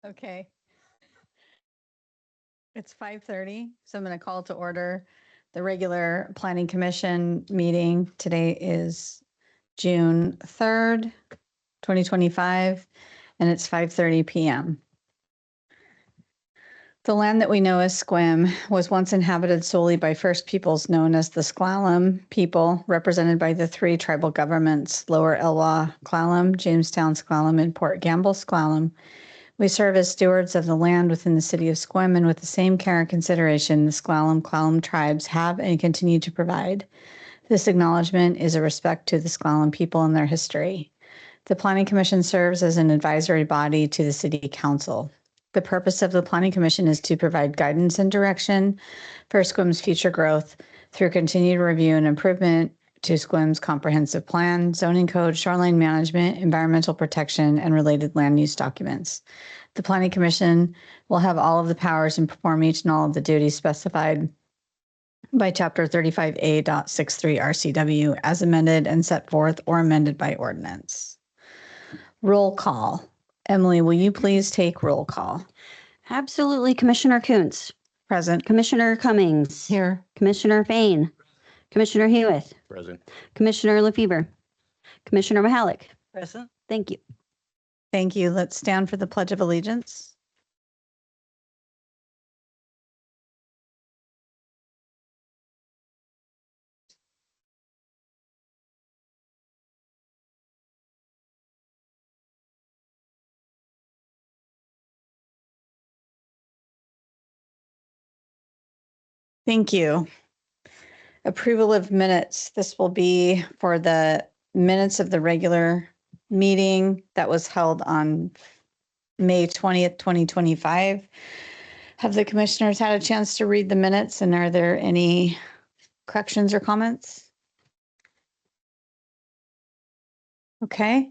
Okay. It's 5:30, so I'm going to call to order the regular Planning Commission meeting. Today is June 3rd, 2025, and it's 5:30 p.m. The land that we know as Sequim was once inhabited solely by First Peoples known as the S'Klallam people, represented by the three tribal governments, Lower Elwha S'Klallam, Jamestown S'Klallam, and Port Gamble S'Klallam. We serve as stewards of the land within the city of Sequim, and with the same care and consideration the S'Klallam tribes have and continue to provide. This acknowledgement is a respect to the S'Klallam people and their history. The Planning Commission serves as an advisory body to the City Council. The purpose of the Planning Commission is to provide guidance and direction for Sequim's future growth through continued review and improvement to Sequim's comprehensive plan, zoning code, shoreline management, environmental protection, and related land use documents. The Planning Commission will have all of the powers and perform each and all of the duties specified by Chapter 35A.63 RCW as amended and set forth or amended by ordinance. Roll call. Emily, will you please take roll call? Absolutely. Commissioner Kuntz. Present. Commissioner Cummings. Here. Commissioner Fain. Commissioner Hewitt. Present. Commissioner LaFever. Commissioner Mahalik. Present. Thank you. Thank you. Let's stand for the Pledge of Allegiance. Thank you. Approval of minutes. This will be for the minutes of the regular meeting that was held on May 20th, 2025. Have the commissioners had a chance to read the minutes, and are there any corrections or comments? Okay,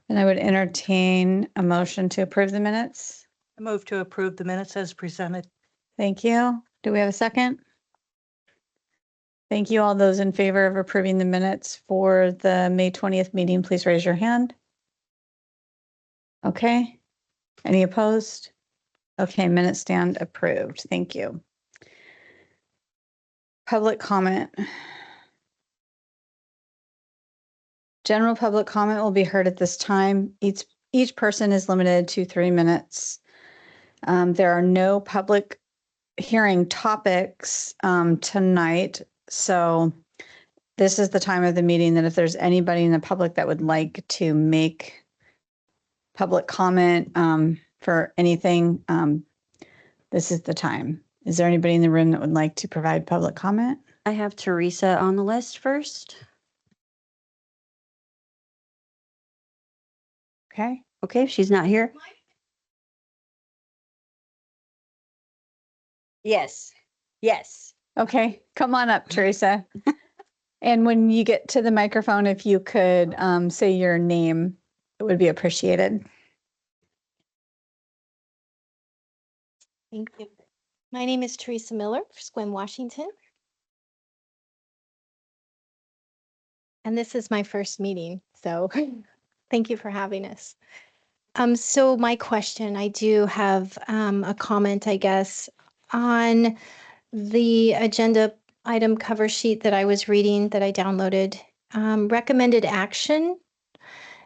and I would entertain a motion to approve the minutes. I move to approve the minutes as presented. Thank you. Do we have a second? Thank you. All those in favor of approving the minutes for the May 20th meeting, please raise your hand. Okay. Any opposed? Okay, minutes stand approved. Thank you. Public comment. General public comment will be heard at this time. Each person is limited to 3 minutes. There are no public hearing topics tonight. So this is the time of the meeting that if there's anybody in the public that would like to make public comment for anything, this is the time. Is there anybody in the room that would like to provide public comment? I have Teresa on the list first. Okay. Okay, she's not here. Yes. Yes. Okay, come on up, Teresa. And when you get to the microphone, if you could say your name, it would be appreciated. Thank you. My name is Teresa Miller, Sequim, Washington. And this is my first meeting, so thank you for having us. So my question, I do have a comment, I guess, on the agenda item cover sheet that I was reading that I downloaded. Recommended action.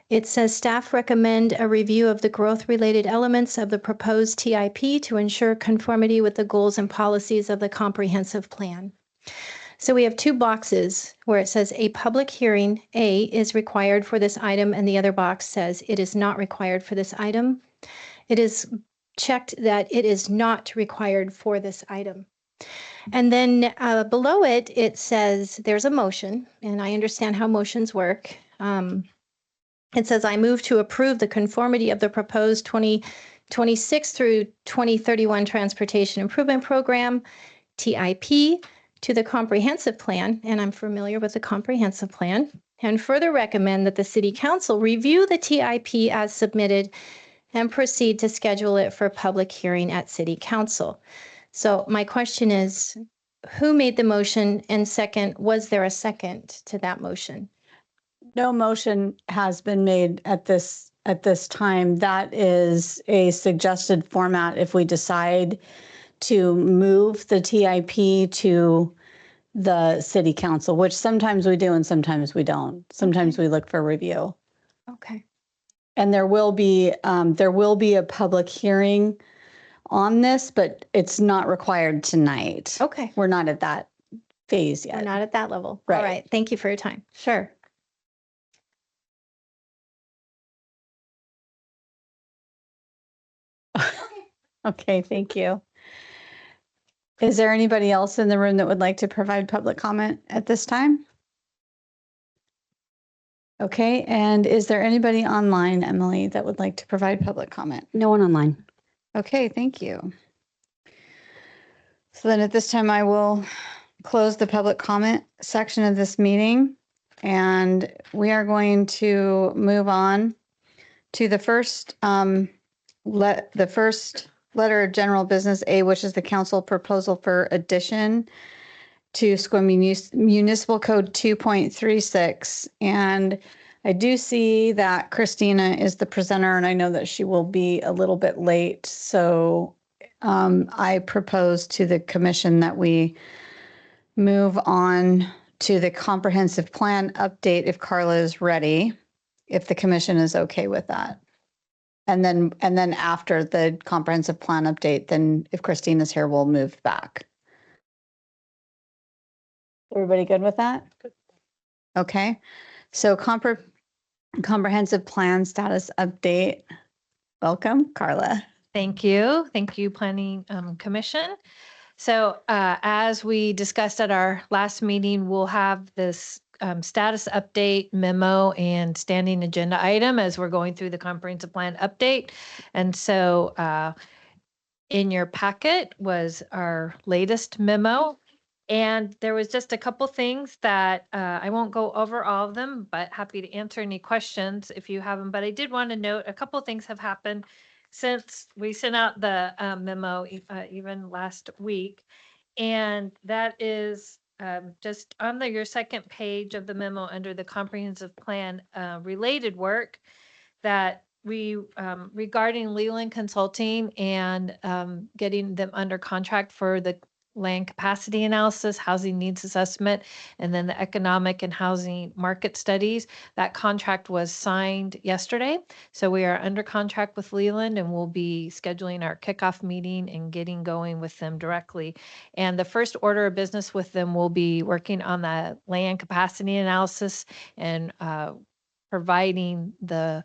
It says staff recommend a review of the growth-related elements of the proposed TIP to ensure conformity with the goals and policies of the comprehensive plan. So we have two boxes where it says a public hearing, A, is required for this item, and the other box says it is not required for this item. It is checked that it is not required for this item. And then below it, it says there's a motion, and I understand how motions work. It says, I move to approve the conformity of the proposed 2026 through 2031 Transportation Improvement Program, TIP, to the comprehensive plan, and I'm familiar with the comprehensive plan, and further recommend that the City Council review the TIP as submitted and proceed to schedule it for public hearing at City Council. So my question is, who made the motion? And second, was there a second to that motion? No motion has been made at this at this time. That is a suggested format if we decide to move the TIP to the city council, which sometimes we do and sometimes we don't. Sometimes we look for review. Okay. And there will be a public hearing on this, but it's not required tonight. Okay. We're not at that phase yet. We're not at that level. Right. All right. Thank you for your time. Sure. Okay, thank you. Is there anybody else in the room that would like to provide public comment at this time? Okay, and is there anybody online, Emily, that would like to provide public comment? No one online. Okay, thank you. So then at this time, I will close the public comment section of this meeting, and we are going to move on to the first letter of general business A, which is the council proposal for addition to Sequim Municipal Code 2.36. And I do see that Christina is the presenter, and I know that she will be a little bit late. So I propose to the commission that we move on to the comprehensive plan update if Carla is ready, if the commission is okay with that. And then after the comprehensive plan update, then if Christina's here, we'll move back. Everybody good with that? Good. Okay. So comprehensive plan status update. Welcome, Carla. Thank you. Thank you, Planning Commission. So as we discussed at our last meeting, we'll have this status update memo and standing agenda item as we're going through the comprehensive plan update. And so in your packet was our latest memo. And there was just a couple things that I won't go over all of them, but happy to answer any questions if you have them. But I did want to note a couple things have happened since we sent out the memo even last week. And that is just on your second page of the memo under the comprehensive plan related work that we regarding Leland Consulting and getting them under contract for the land capacity analysis, housing needs assessment, and then the economic and housing market studies. That contract was signed yesterday. So we are under contract with Leland and we'll be scheduling our kickoff meeting and getting going with them directly. And the first order of business with them will be working on the land capacity analysis and providing the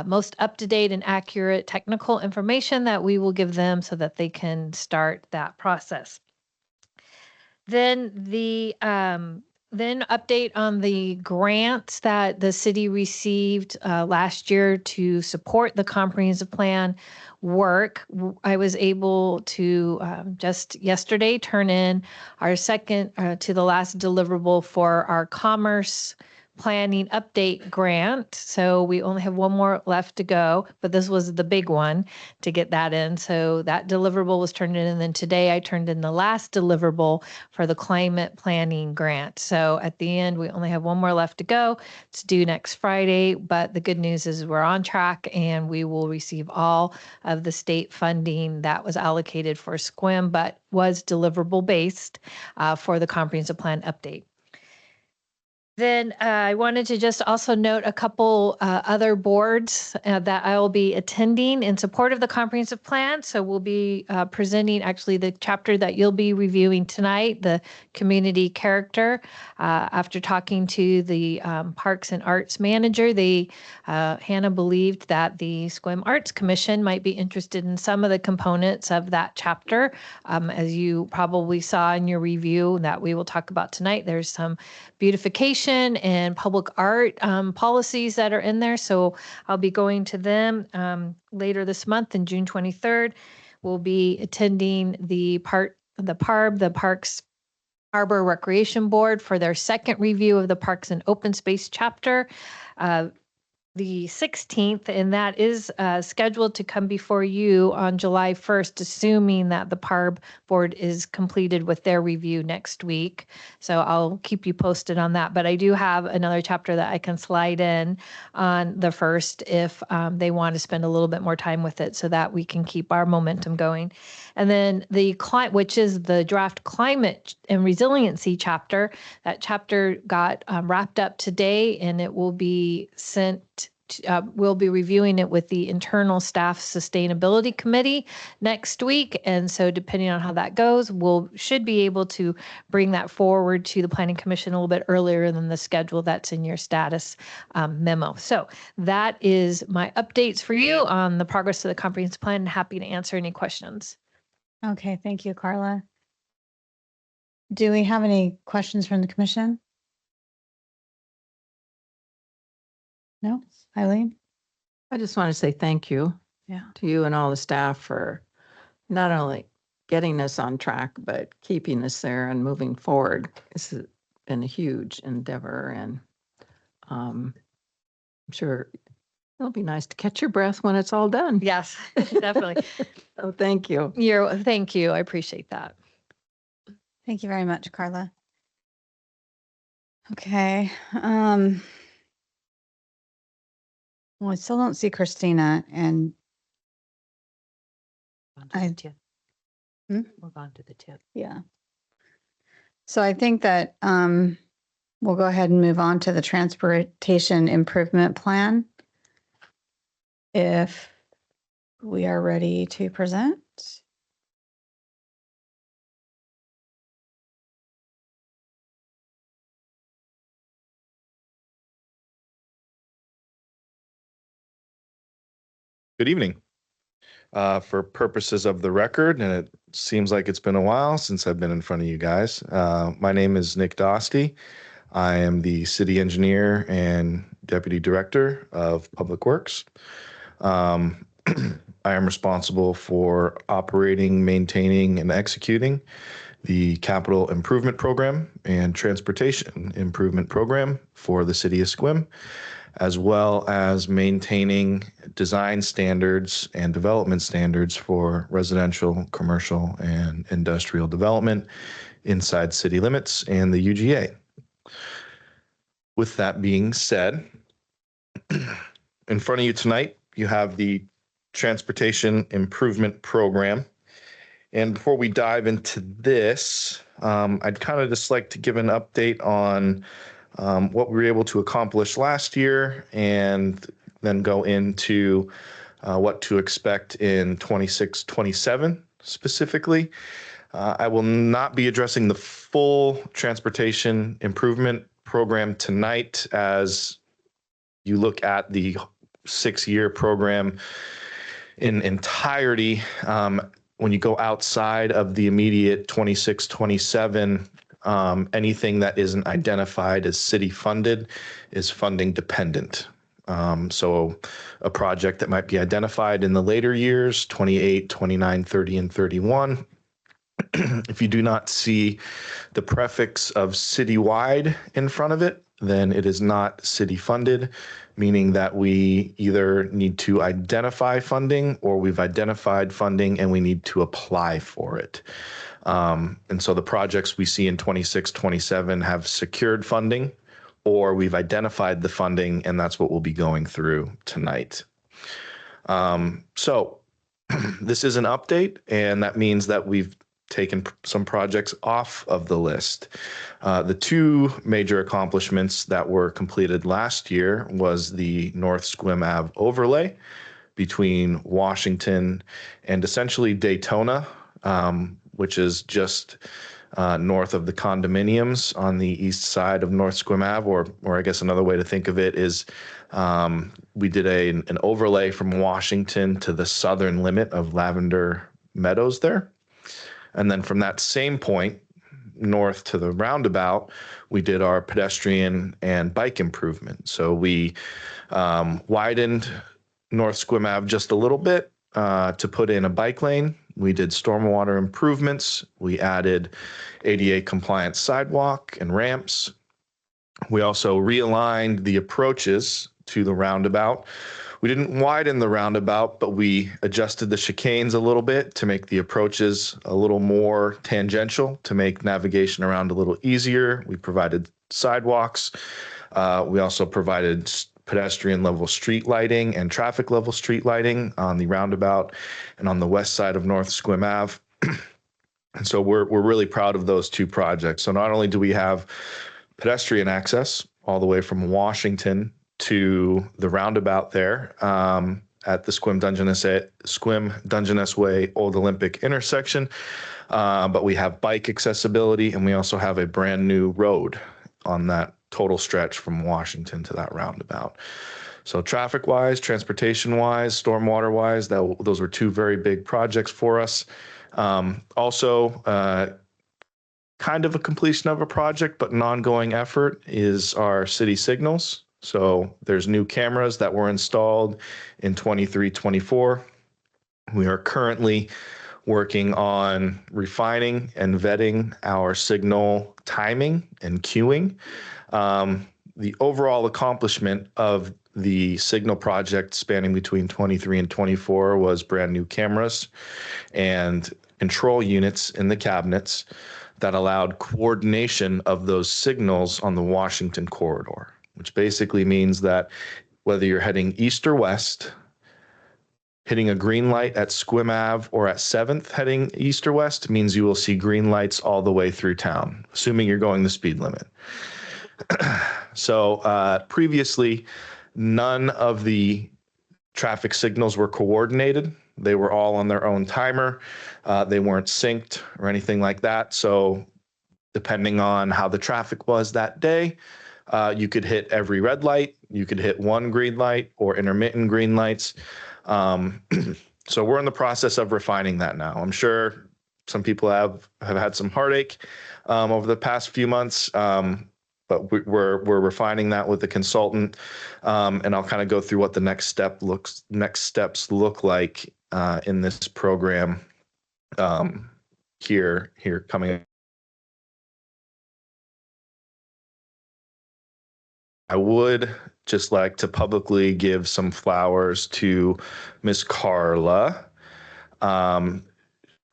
most up-to-date and accurate technical information that we will give them so that they can start that process. Then the update on the grants that the city received last year to support the comprehensive plan work. I was able to just yesterday turn in our second to the last deliverable for our commerce planning update grant. So we only have one more left to go, but this was the big one to get that in. So that deliverable was turned in. And then today I turned in the last deliverable for the climate planning grant. So at the end, we only have one more left to go. It's due next Friday. But the good news is we're on track and we will receive all of the state funding that was allocated for SQUIM, but was deliverable based for the comprehensive plan update. Then I wanted to just also note a couple other boards that I will be attending in support of the comprehensive plan. So we'll be presenting actually the chapter that you'll be reviewing tonight, the community character. After talking to the Parks and Arts manager, Hannah believed that the SQUIM Arts Commission might be interested in some of the components of that chapter. As you probably saw in your review that we will talk about tonight, there's some beautification and public art policies that are in there. So I'll be going to them later this month on June 23rd. We'll be attending the Parks Harbor Recreation Board for their second review of the Parks and Open Space chapter. the 16th, and that is scheduled to come before you on July 1st, assuming that the PARB board is completed with their review next week. So I'll keep you posted on that. But I do have another chapter that I can slide in on the 1st if they want to spend a little bit more time with it so that we can keep our momentum going. And then the client, which is the draft climate and resiliency chapter, that chapter got wrapped up today, and it will be sent. We'll be reviewing it with the internal staff sustainability committee next week. And so depending on how that goes, should be able to bring that forward to the planning commission a little bit earlier than the schedule that's in your status memo. So that is my updates for you on the progress of the comprehensive plan. Happy to answer any questions. Okay, thank you, Carla. Do we have any questions from the commission? No? Eileen? I just want to say thank you Yeah. to you and all the staff for not only getting us on track, but keeping us there and moving forward. This has been a huge endeavor, and I'm sure it'll be nice to catch your breath when it's all done. Yes, definitely. So thank you. Thank you. I appreciate that. Thank you very much, Carla. Okay. Well, I still don't see Christina, and On to I- the tip. Hmm? Move on to the tip. yeah. So I think that we'll go ahead and move on to the transportation improvement plan. If we are ready to present. Good evening. For purposes of the record, and it seems like it's been a while since I've been in front of you guys, my name is Nick Dosty. I am the city engineer and deputy director of Public Works. I am responsible for operating, maintaining, and executing the capital improvement program and transportation improvement program for the city of Sequim, as well as maintaining design standards and development standards for residential, commercial, and industrial development inside city limits and the UGA. With that being said, in front of you tonight, you have the Transportation Improvement Program. And before we dive into this, I'd kind of just like to give an update on what we were able to accomplish last year, and then go into what to expect in 26-27 specifically. I will not be addressing the full transportation improvement program tonight, as you look at the 6-year program in entirety. When you go outside of the immediate 26-27, anything that isn't identified as city funded is funding dependent. So a project that might be identified in the later years, 28, 29, 30, and 31, if you do not see the prefix of citywide in front of it, then it is not city funded, meaning that we either need to identify funding, or we've identified funding and we need to apply for it. And so the projects we see in 26-27 have secured funding, or we've identified the funding, and that's what we'll be going through tonight. So this is an update, and that means that we've taken some projects off of the list. The two major accomplishments that were completed last year was the North Sequim Ave overlay between Washington and essentially Daytona, which is just north of the condominiums on the east side of North Sequim Ave, or I guess another way to think of it is we did an overlay from Washington to the southern limit of Lavender Meadows there. And then from that same point north to the roundabout, we did our pedestrian and bike improvement. So we widened North Sequim Ave just a little bit to put in a bike lane. We did stormwater improvements. We added ADA compliant sidewalk and ramps. We also realigned the approaches to the roundabout. We didn't widen the roundabout, but we adjusted the chicanes a little bit to make the approaches a little more tangential, to make navigation around a little easier. We provided sidewalks. We also provided pedestrian level street lighting and traffic level street lighting on the roundabout and on the west side of North Squim Ave. And so we're really proud of those two projects. So not only do we have pedestrian access all the way from Washington to the roundabout there at the Squim Dungeness Way Old Olympic intersection, but we have bike accessibility, and we also have a brand new road on that total stretch from Washington to that roundabout. So traffic-wise, transportation-wise, stormwater-wise, those were two very big projects for us. Also, kind of a completion of a project, but an ongoing effort is our city signals. So there's new cameras that were installed in 23-24. We are currently working on refining and vetting our signal timing and queuing. The overall accomplishment of the signal project spanning between 23 and 24 was brand new cameras and control units in the cabinets that allowed coordination of those signals on the Washington corridor, which basically means that whether you're heading east or west, hitting a green light at Squim Ave or at 7th heading east or west means you will see green lights all the way through town, assuming you're going the speed limit. So previously, none of the traffic signals were coordinated. They were all on their own timer. They weren't synced or anything like that. So depending on how the traffic was that day, you could hit every red light, you could hit one green light or intermittent green lights. So we're in the process of refining that now. I'm sure some people have had some heartache over the past few months, but we're refining that with the consultant, and I'll kind of go through what the next steps look like in this program here coming. I would just like to publicly give some flowers to Miss Carla.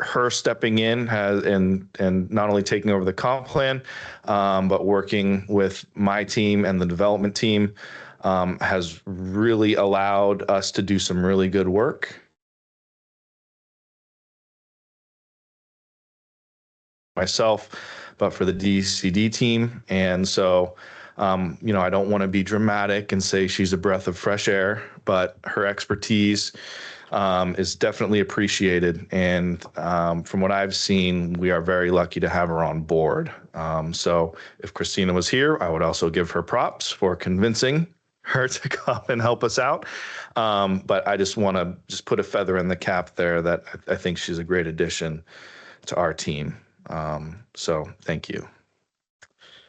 Her stepping in and not only taking over the comp plan, but working with my team and the development team has really allowed us to do some really good work. Myself, but for the DCD team. And so, I don't want to be dramatic and say she's a breath of fresh air, but her expertise is definitely appreciated. And from what I've seen, we are very lucky to have her on board. So if Christina was here, I would also give her props for convincing her to come and help us out. But I just want to put a feather in the cap there that I think she's a great addition to our team. So thank you.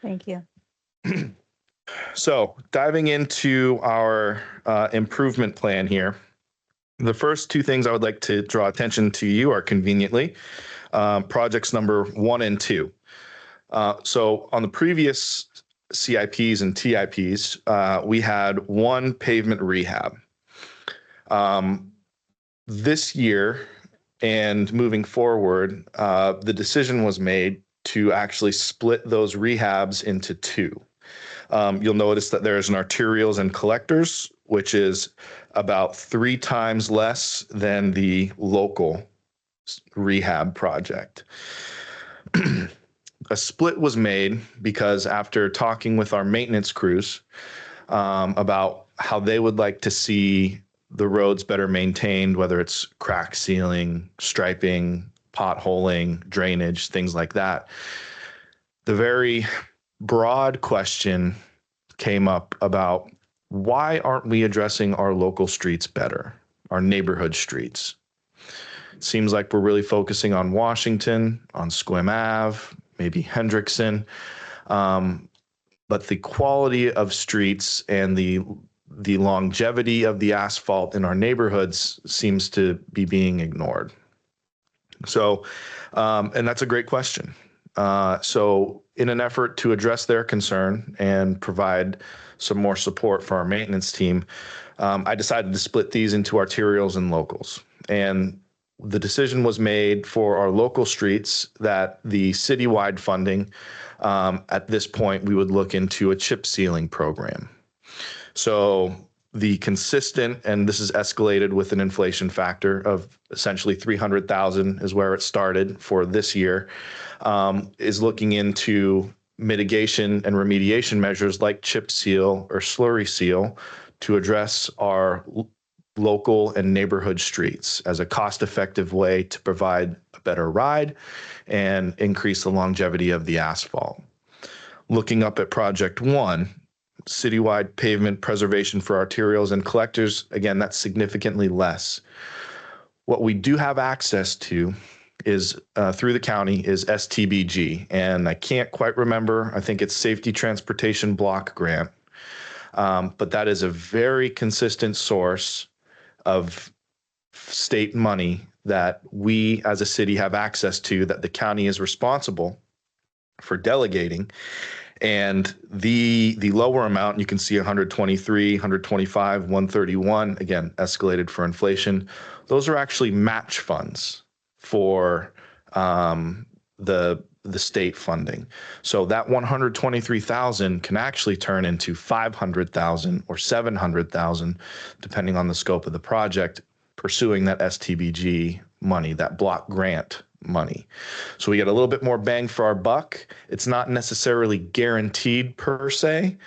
Thank you. So diving into our improvement plan here, the first two things I would like to draw attention to you are conveniently projects number 1 and 2. So on the previous CIPs and TIPs, we had one pavement rehab. This year and moving forward, the decision was made to actually split those rehabs into 2. You'll notice that there's an arterials and collectors, which is about 3 times less than the local rehab project. A split was made because after talking with our maintenance crews about how they would like to see the roads better maintained, whether it's crack sealing, striping, potholing, drainage, things like that, the very broad question came up about why aren't we addressing our local streets better, our neighborhood streets? It seems like we're really focusing on Washington, on Squim Ave, maybe Hendrickson, but the quality of streets and the longevity of the asphalt in our neighborhoods seems to be being ignored. So, and that's a great question. So in an effort to address their concern and provide some more support for our maintenance team, I decided to split these into arterials and locals. And the decision was made for our local streets that the citywide funding, at this point, we would look into a chip sealing program. So the consistent, and this is escalated with an inflation factor of essentially 300,000 is where it started for this year, is looking into mitigation and remediation measures like chip seal or slurry seal to address our local and neighborhood streets as a cost-effective way to provide a better ride and increase the longevity of the asphalt. Looking up at Project 1, citywide pavement preservation for arterials and collectors, again, that's significantly less. What we do have access to is through the county is STBG, and I can't quite remember. I think it's Safety Transportation Block Grant, but that is a very consistent source of state money that we as a city have access to, that the county is responsible for delegating. And the lower amount, you can see 123, 125, 131, again, escalated for inflation. Those are actually match funds for the state funding. So that 123,000 can actually turn into 500,000 or 700,000, depending on the scope of the project, pursuing that STBG money, that block grant money. So we get a little bit more bang for our buck. It's not necessarily guaranteed per se,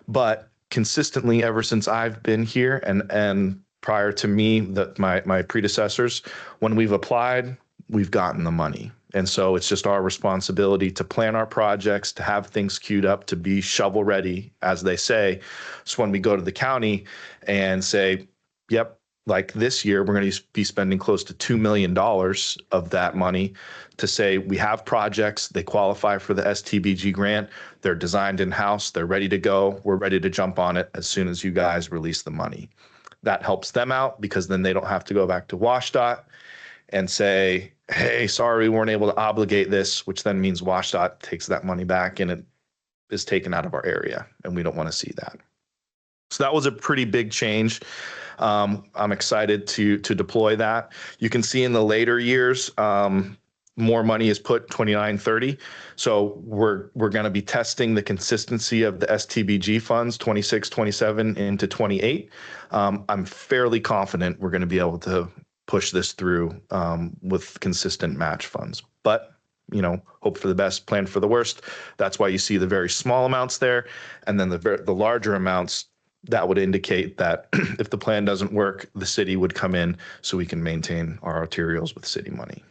but consistently ever since I've been here and prior to me, my predecessors, when we've applied, we've gotten the money. And so it's just our responsibility to plan our projects, to have things queued up, to be shovel ready, as they say. So when we go to the county and say, yep, like this year, we're going to be spending close to $2 million of that money to say we have projects, they qualify for the STBG grant, they're designed in-house, they're ready to go, we're ready to jump on it as soon as you guys release the money. That helps them out because then they don't have to go back to WashDOT and say, hey, sorry, we weren't able to obligate this, which then means WashDOT takes that money back and it is taken out of our area, and we don't want to see that. So that was a pretty big change. I'm excited to deploy that. You can see in the later years, more money is put 29, 30. So we're going to be testing the consistency of the STBG funds 26, 27 into 28. I'm fairly confident we're going to be able to push this through with consistent match funds. But, you know, hope for the best, plan for the worst. That's why you see the very small amounts there. And then the larger amounts, that would indicate that if the plan doesn't work, the city would come in so we can maintain our arterials with city money.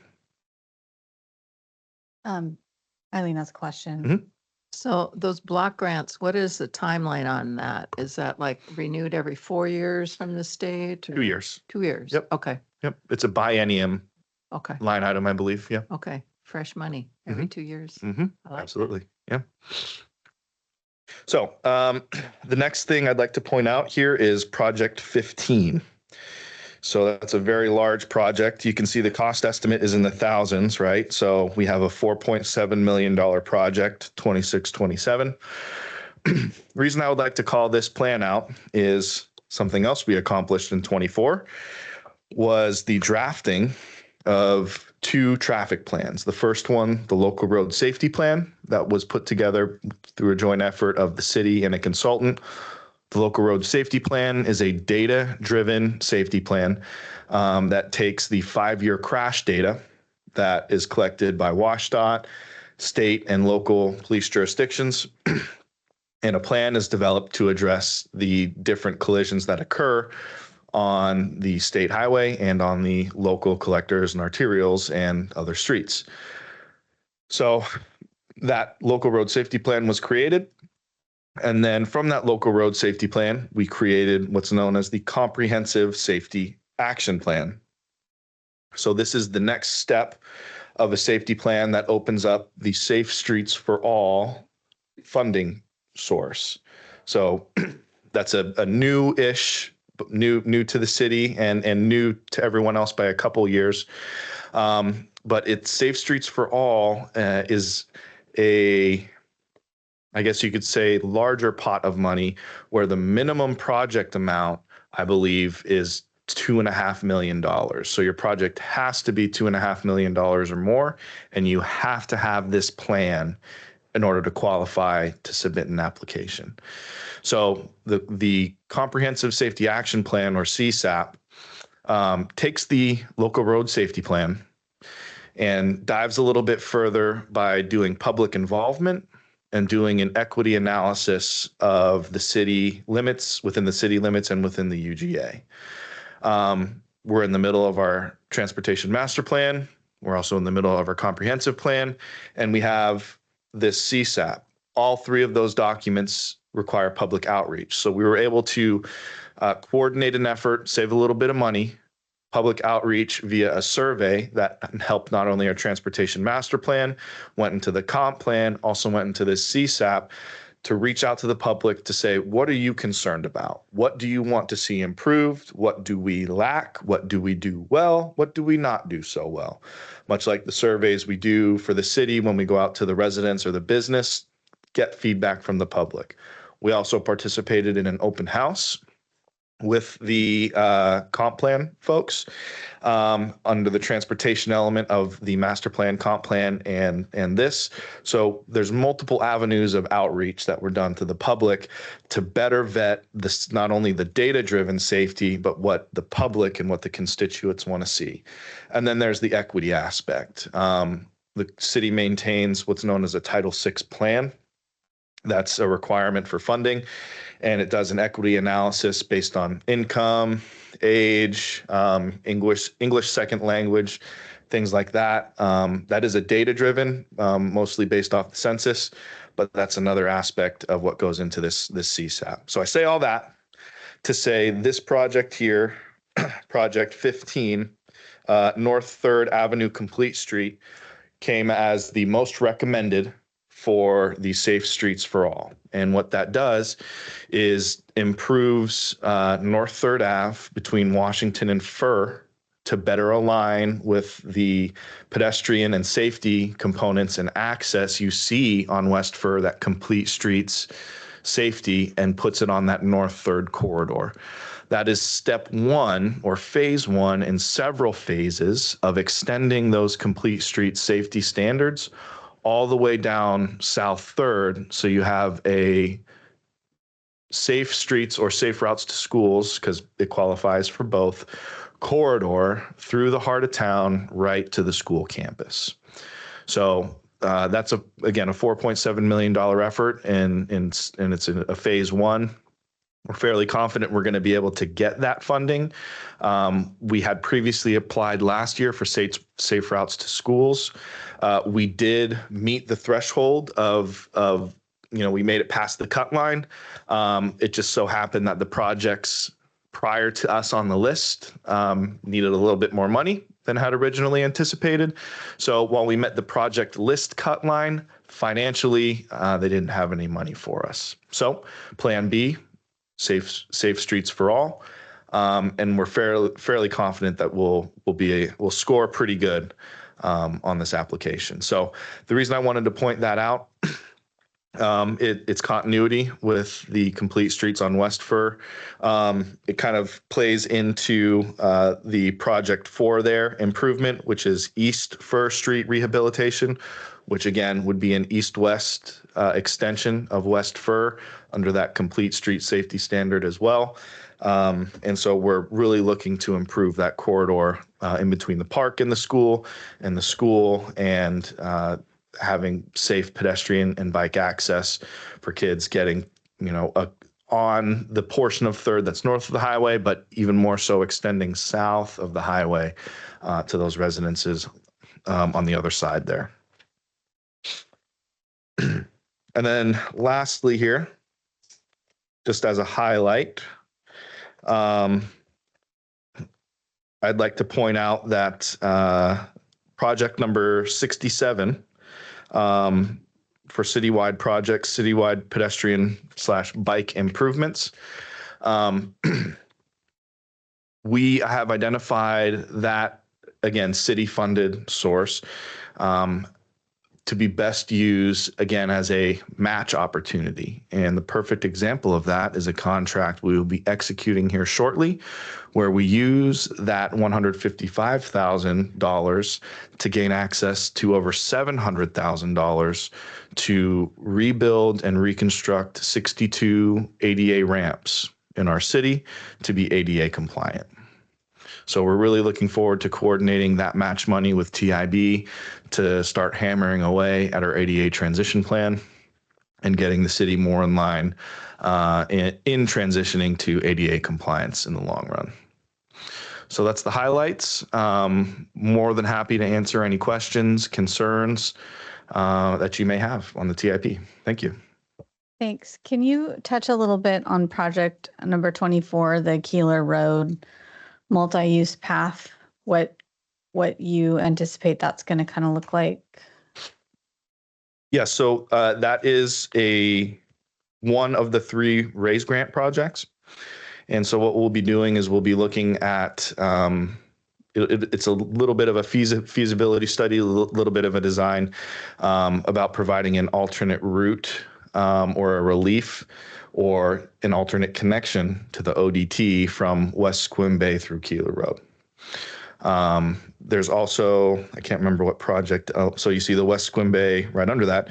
Eileen has a question. Mhm. So those block grants, what is the timeline on that? Is that like renewed every 4 years from the state? 2 years. 2 years? Yep. Okay, Yep. It's a biennium okay, line item, I believe. Yeah. okay. Fresh money every 2 years. Mm-hmm. I like that. Absolutely. Yeah. So the next thing I'd like to point out here is Project 15. So that's a very large project. You can see the cost estimate is in the thousands, right? So we have a $4.7 million project, 26-27. Reason I would like to call this plan out is something else we accomplished in 24 was the drafting of 2 traffic plans. The first one, the local road safety plan, that was put together through a joint effort of the city and a consultant. The local road safety plan is a data-driven safety plan that takes the 5-year crash data that is collected by WashDOT, state and local police jurisdictions, and a plan is developed to address the different collisions that occur on the state highway and on the local collectors and arterials and other streets. So that local road safety plan was created. And then from that local road safety plan, we created what's known as the Comprehensive Safety Action Plan. So this is the next step of a safety plan that opens up the Safe Streets for All funding source. So that's a new-ish, new to the city and new to everyone else by a couple years. but it's Safe Streets for All is a, I guess you could say, larger pot of money where the minimum project amount, I believe, is $2.5 million. So your project has to be $2.5 million or more, and you have to have this plan in order to qualify to submit an application. So the Comprehensive Safety Action Plan, or CSAP, takes the local road safety plan and dives a little bit further by doing public involvement and doing an equity analysis of the city limits, within the city limits and within the UGA. We're in the middle of our transportation master plan. We're also in the middle of our comprehensive plan, and we have this CSAP. All three of those documents require public outreach. So we were able to coordinate an effort, save a little bit of money, public outreach via a survey that helped not only our transportation master plan, went into the comp plan, also went into this CSAP to reach out to the public to say, what are you concerned about? What do you want to see improved? What do we lack? What do we do well? What do we not do so well? Much like the surveys we do for the city when we go out to the residents or the business, get feedback from the public. We also participated in an open house with the comp plan folks under the transportation element of the master plan, comp plan, and this. So there's multiple avenues of outreach that were done to the public to better vet this, not only the data-driven safety, but what the public and what the constituents want to see. And then there's the equity aspect. The city maintains what's known as a Title VI plan. That's a requirement for funding, and it does an equity analysis based on income, age, English second language, things like that. That is a data-driven, mostly based off the census, but that's another aspect of what goes into this CSAP. So I say all that to say this project here, Project 15, North 3rd Avenue Complete Street, came as the most recommended for the Safe Streets for All. And what that does is improves North 3rd Ave between Washington and Fur to better align with the pedestrian and safety components and access you see on West Fur, that complete streets safety, and puts it on that North 3rd corridor. That is step one, or phase one, in several phases of extending those complete street safety standards all the way down South 3rd, so you have a safe streets or safe routes to schools, because it qualifies for both, corridor through the heart of town right to the school campus. So that's again a $4.7 million effort, and it's a phase one. We're fairly confident we're going to be able to get that funding. We had previously applied last year for safe routes to schools. We did meet the threshold of we made it past the cut line. It just so happened that the projects prior to us on the list needed a little bit more money than had originally anticipated. So while we met the project list cut line, financially, they didn't have any money for us. So plan B, safe streets for all. And we're fairly confident that we'll score pretty good on this application. So the reason I wanted to point that out, it's continuity with the complete streets on West Fur. It kind of plays into the project 4 there, improvement, which is East Fur Street rehabilitation, which again would be an east-west extension of West Fur under that complete street safety standard as well. And so we're really looking to improve that corridor in between the park and the school, and having safe pedestrian and bike access for kids getting, on the portion of 3rd that's north of the highway, but even more so extending south of the highway to those residences on the other side there. And then lastly here, just as a highlight, I'd like to point out that project number 67 for citywide projects, citywide pedestrian/bike improvements. We have identified that again, city-funded source, to be best used, again, as a match opportunity. And the perfect example of that is a contract we will be executing here shortly, where we use that $155,000 to gain access to over $700,000 to rebuild and reconstruct 62 ADA ramps in our city to be ADA compliant. So we're really looking forward to coordinating that match money with TIB to start hammering away at our ADA transition plan and getting the city more in line in transitioning to ADA compliance in the long run. So that's the highlights. More than happy to answer any questions, concerns that you may have on the TIP. Thank you. Thanks. Can you touch a little bit on project number 24, the Keeler Road multi-use path? What you anticipate that's going to kind of look like? Yeah, so that is one of the 3 RAISE grant projects. And so what we'll be doing is we'll be looking at, it's a little bit of a feasibility study, a little bit of a design about providing an alternate route or a relief or an alternate connection to the ODT from West Squim Bay through Keeler Road. There's also, I can't remember what project. So you see the West Squim Bay right under that,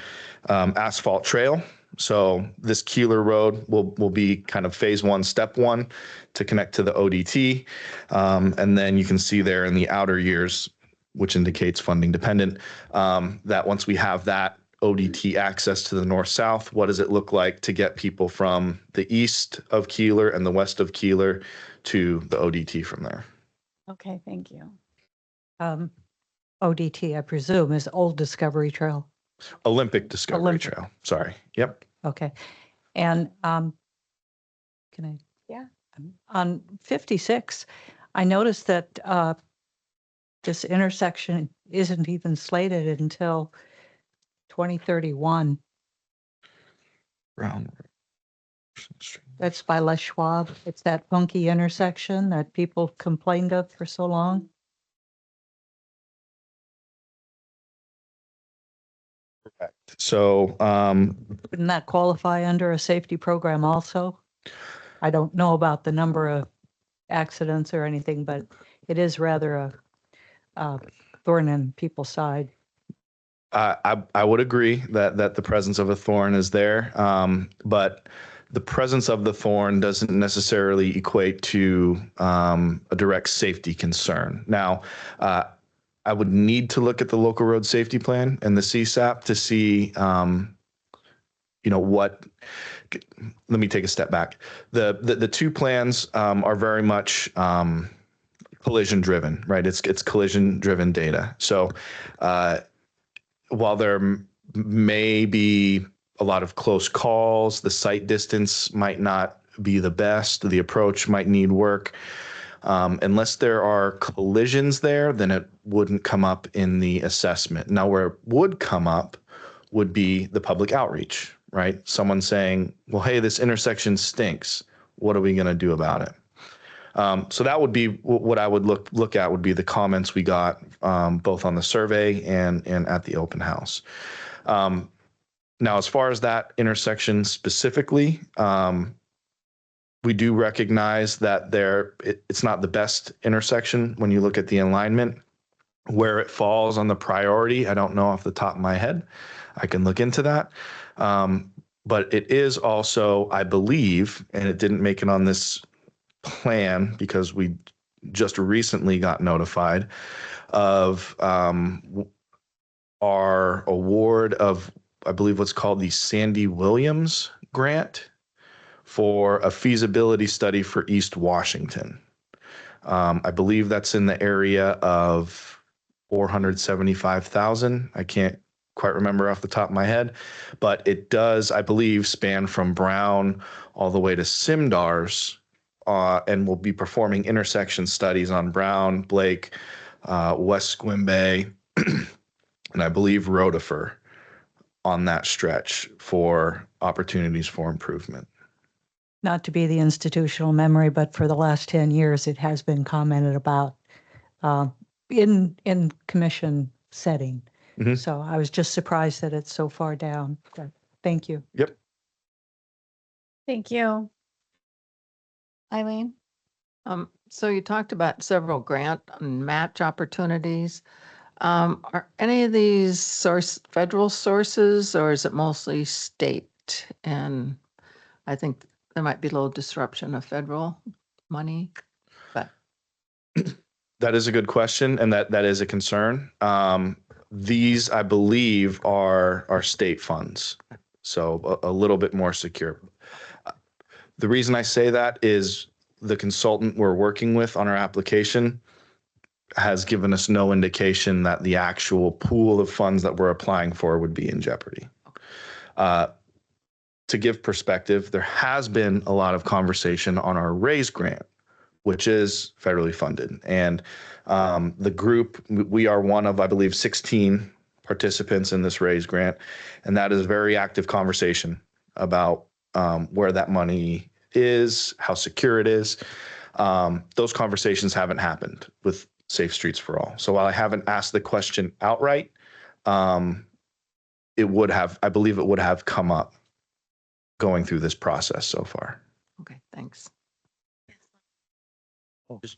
asphalt trail. So this Keeler Road will be kind of phase 1, step 1 to connect to the ODT. And then you can see there in the outer years, which indicates funding dependent, that once we have that ODT access to the north-south, what does it look like to get people from the east of Keeler and the west of Keeler to the ODT from there? Okay, thank you. ODT, I presume, is Old Discovery Trail. Olympic Discovery Olympic. Trail. Sorry. Yep. Okay. And can I? Yeah. On 56, I noticed that this intersection isn't even slated until 2031. Brown. That's by Les Schwab. It's that funky intersection that people complained of for so long. So, Wouldn't that qualify under a safety program also? I don't know about the number of accidents or anything, but it is rather a thorn in people's side. I would agree that the presence of a thorn is there, but the presence of the thorn doesn't necessarily equate to a direct safety concern. Now, I would need to look at the local road safety plan and the CSAP to see, what. Let me take a step back. The 2 plans are very much collision driven, right? It's collision driven data. So while there may be a lot of close calls, the sight distance might not be the best, the approach might need work. Unless there are collisions there, then it wouldn't come up in the assessment. Now, where it would come up would be the public outreach, right? Someone saying, well, hey, this intersection stinks. What are we going to do about it? So that would be what I would look at would be the comments we got both on the survey and at the open house. Now, as far as that intersection specifically, we do recognize that it's not the best intersection when you look at the alignment. Where it falls on the priority, I don't know off the top of my head. I can look into that. But it is also, I believe, and it didn't make it on this plan because we just recently got notified of our award of, I believe, what's called the Sandy Williams grant for a feasibility study for East Washington. I believe that's in the area of 475,000. I can't quite remember off the top of my head, but it does, I believe, span from Brown all the way to Simdars, and we'll be performing intersection studies on Brown, Blake, West Squim Bay, and I believe Rotifer on that stretch for opportunities for improvement. Not to be the institutional memory, but for the last 10 years, it has been commented about in commission setting. Mhm. So I was just surprised that it's so far down. But thank you. Yep. Thank you. Eileen? So you talked about several grant and match opportunities. Are any of these federal sources, or is it mostly state? And I think there might be a little disruption of federal money, but That is a good question, and that is a concern. These, I believe, are state funds, so a little bit more secure. The reason I say that is the consultant we're working with on our application has given us no indication that the actual pool of funds that we're applying for would be in jeopardy. To give perspective, there has been a lot of conversation on our RAISE grant, which is federally funded. And the group, we are one of, I believe, 16 participants in this RAISE grant. And that is a very active conversation about where that money is, how secure it is. Those conversations haven't happened with Safe Streets for All. So while I haven't asked the question outright, it would have, I believe it would have come up going through this process so far. okay, thanks.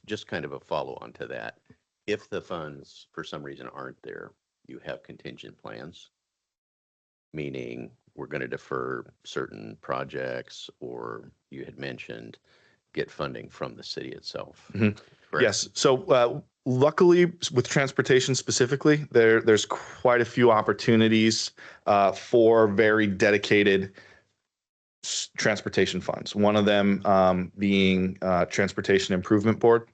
Just kind of a follow on to that. If the funds for some reason aren't there, you have contingent plans, meaning we're going to defer certain projects, or you had mentioned get funding from the city itself. Mhm. Correct? Yes. So luckily, with transportation specifically, there's quite a few opportunities for very dedicated transportation funds. One of them being Transportation Improvement Board.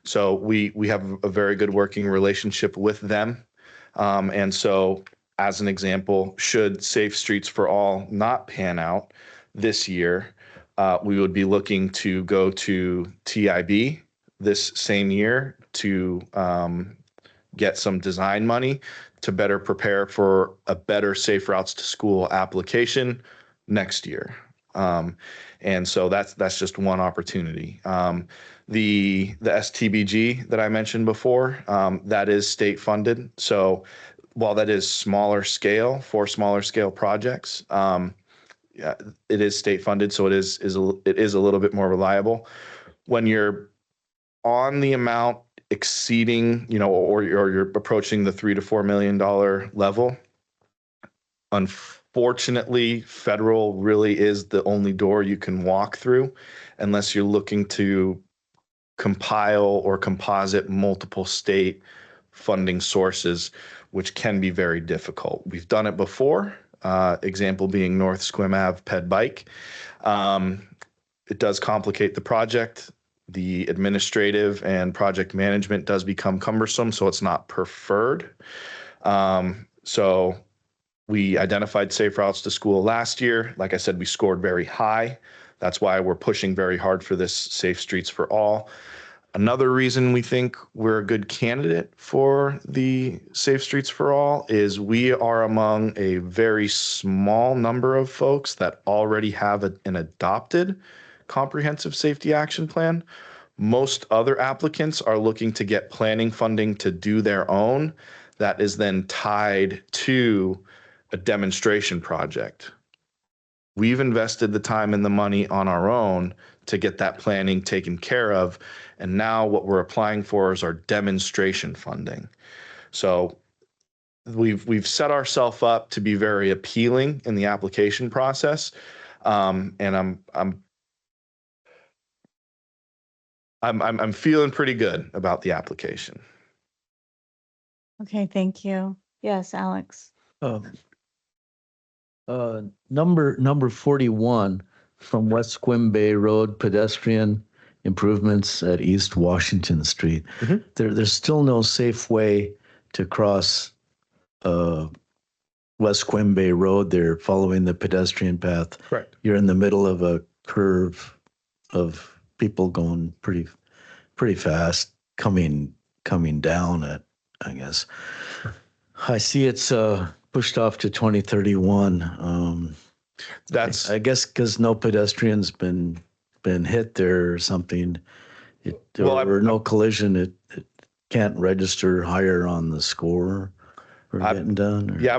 So we have a very good working relationship with them. And so, as an example, should Safe Streets for All not pan out this year, we would be looking to go to TIB this same year to get some design money to better prepare for a better Safe Routes to School application next year. And so that's just one opportunity. The STBG that I mentioned before, that is state funded. So while that is smaller scale for smaller scale projects, yeah, it is state funded, so it is a little bit more reliable. When you're on the amount exceeding, or you're approaching the $3 to $4 million level, unfortunately, federal really is the only door you can walk through, unless you're looking to compile or composite multiple state funding sources, which can be very difficult. We've done it before. Example being North Squim Ave Ped Bike. It does complicate the project. The administrative and project management does become cumbersome, so it's not preferred. So we identified Safe Routes to School last year. Like I said, we scored very high. That's why we're pushing very hard for this Safe Streets for All. Another reason we think we're a good candidate for the Safe Streets for All is we are among a very small number of folks that already have an adopted comprehensive safety action plan. Most other applicants are looking to get planning funding to do their own. That is then tied to a demonstration project. We've invested the time and the money on our own to get that planning taken care of. And now what we're applying for is our demonstration funding. So we've set ourselves up to be very appealing in the application process. And I'm feeling pretty good about the application. Okay, thank you. Yes, Alex. Number 41 from West Squim Bay Road, pedestrian improvements at East Washington Street. Mhm. There's still no safe way to cross West Squim Bay Road. They're following the pedestrian path. Correct. You're in the middle of a curve of people going pretty fast, coming down at, I guess. I see it's pushed off to 2031. That's I guess because no pedestrians been hit there or something, or no collision. can't register higher on the score for I- getting done? Or? Yeah,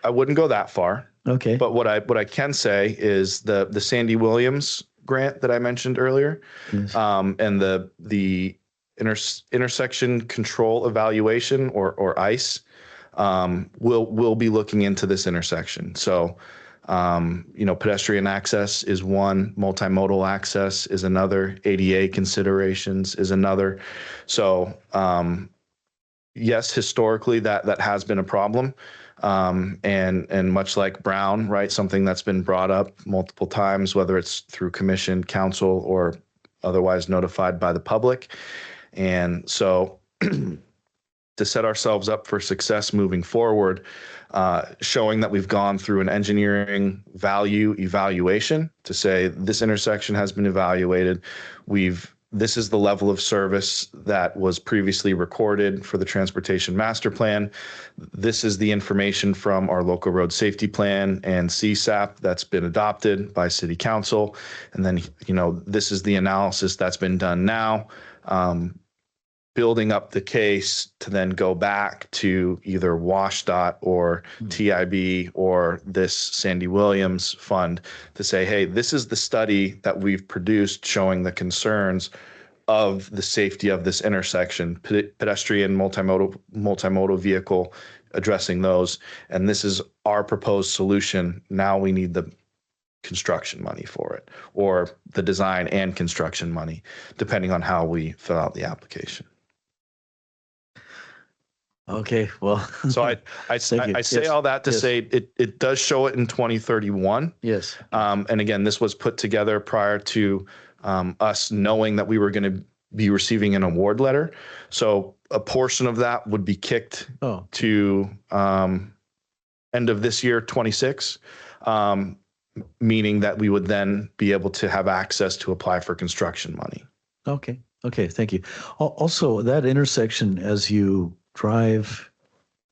I wouldn't go that far. Okay. But what I can say is the Sandy Williams grant that I mentioned earlier, Yes. and the intersection control evaluation or ICE, will be looking into this intersection. So, pedestrian access is one, multimodal access is another, ADA considerations is another. So, yes, historically that has been a problem. And much like Brown, right, something that's been brought up multiple times, whether it's through commission, council, or otherwise notified by the public. And so to set ourselves up for success moving forward, showing that we've gone through an engineering value evaluation to say this intersection has been evaluated. This is the level of service that was previously recorded for the transportation master plan. This is the information from our local road safety plan and CSAP that's been adopted by city council. And then, this is the analysis that's been done now, building up the case to then go back to either WashDOT or TIB or this Sandy Williams fund to say, hey, this is the study that we've produced showing the concerns of the safety of this intersection, pedestrian, multimodal vehicle, addressing those. And this is our proposed solution. Now we need the construction money for it, or the design and construction money, depending on how we fill out the application. Okay. Well, So I Thank you. say Yes. all that to Yes. say it does show it in 2031. yes. And again, this was put together prior to us knowing that we were going to be receiving an award letter. So a portion of that would be kicked Oh, to end of this year, 26, meaning that we would then be able to have access to apply for construction money. okay. Okay. Thank you. Also, that intersection, as you drive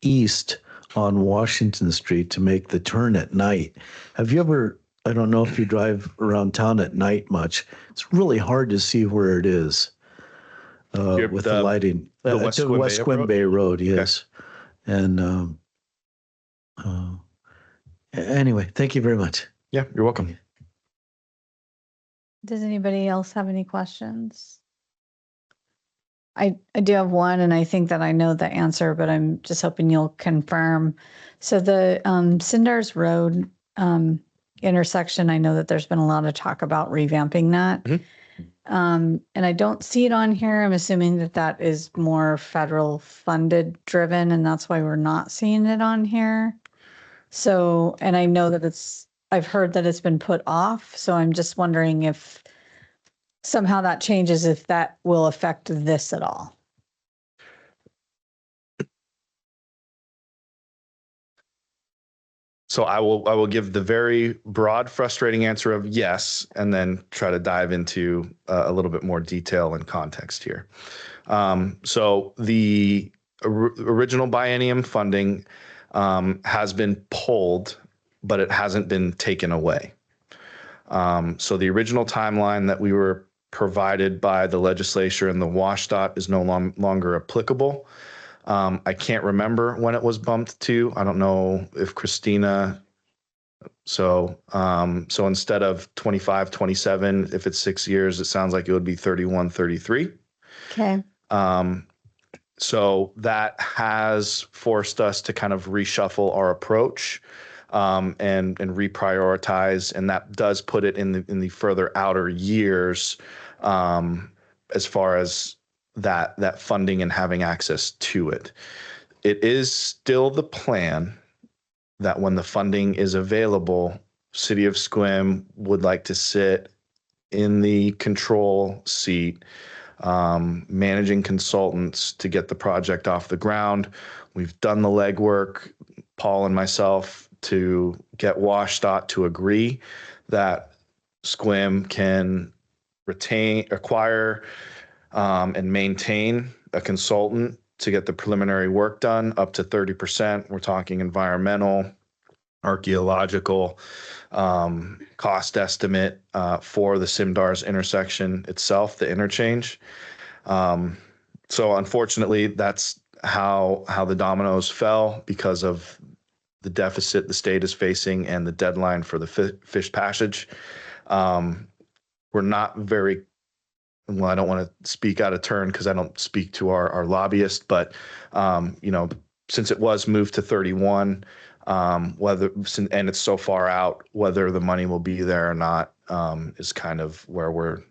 east on Washington Street to make the turn at night, have you ever, I don't know if you drive around town at night much, it's really hard to see where it is with the lighting. the West To Squim West Bay Squim Road? Bay Road, yes. And anyway, thank you very much. Yeah, you're welcome. Does anybody else have any questions? I do have one, and I think that I know the answer, but I'm just hoping you'll confirm. So the Cindars Road intersection, I know that there's been a lot of talk about revamping that. Mhm. And I don't see it on here. I'm assuming that that is more federal funded driven, and that's why we're not seeing it on here. So, and I know that I've heard that it's been put off. So I'm just wondering if somehow that changes, if that will affect this at all. So I will give the very broad, frustrating answer of yes, and then try to dive into a little bit more detail and context here. So the original biennium funding has been pulled, but it hasn't been taken away. So the original timeline that we were provided by the legislature and the WashDOT is no longer applicable. I can't remember when it was bumped to. I don't know if Christina. So instead of 25, 27, if it's 6 years, it sounds like it would be 31, 33. Okay. So that has forced us to kind of reshuffle our approach and reprioritize, and that does put it in the further outer years as far as that funding and having access to it. It is still the plan that when the funding is available, City of Sequim would like to sit in the control seat, managing consultants to get the project off the ground. We've done the legwork, Paul and myself, to get WashDOT to agree that Sequim can acquire and maintain a consultant to get the preliminary work done up to 30%. We're talking environmental, archaeological, cost estimate for the Cindars intersection itself, the interchange. So unfortunately, that's how the dominoes fell because of the deficit the state is facing and the deadline for the fish passage. We're not very, well, I don't want to speak out of turn because I don't speak to our lobbyist, but, since it was moved to 31, and it's so far out, whether the money will be there or not, is kind of where we're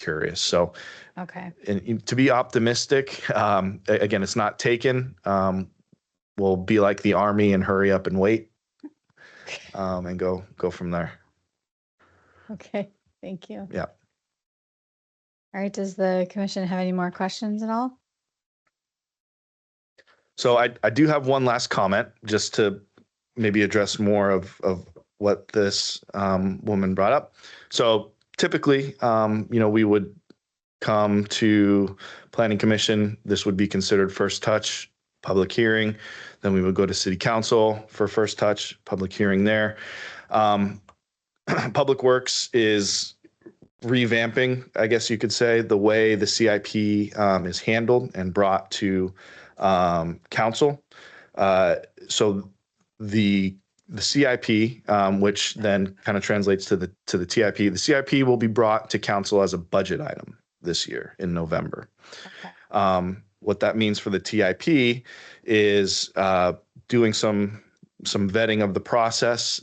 curious. So, Okay. and to be optimistic, again, it's not taken. We'll be like the Army and hurry up and wait, and go from there. Okay. Thank you. Yeah. All right. Does the commission have any more questions at all? So I do have one last comment just to maybe address more of what this woman brought up. So typically, we would come to Planning Commission. This would be considered first touch, public hearing. Then we would go to City Council for first touch, public hearing there. Public Works is revamping, I guess you could say, the way the CIP is handled and brought to council. So the CIP, which then kind of translates to the TIP, the CIP will be brought to council as a budget item this year in November. Okay. What that means for the TIP is doing some vetting of the process.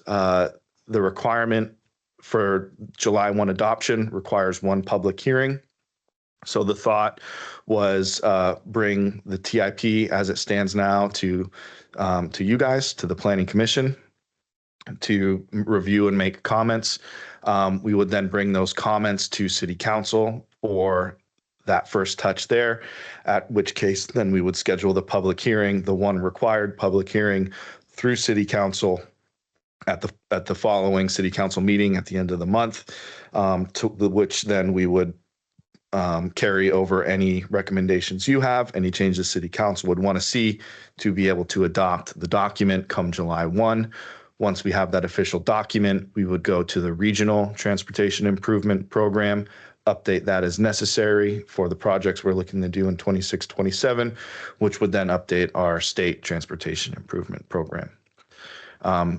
The requirement for July 1 adoption requires one public hearing. So the thought was bring the TIP as it stands now to you guys, to the Planning Commission, to review and make comments. We would then bring those comments to City Council for that first touch there, at which case then we would schedule the public hearing, the one required public hearing through City Council at the following City Council meeting at the end of the month, to which then we would carry over any recommendations you have, any changes City Council would want to see to be able to adopt the document come July 1. Once we have that official document, we would go to the Regional Transportation Improvement Program, update that as necessary for the projects we're looking to do in 26-27, which would then update our State Transportation Improvement Program.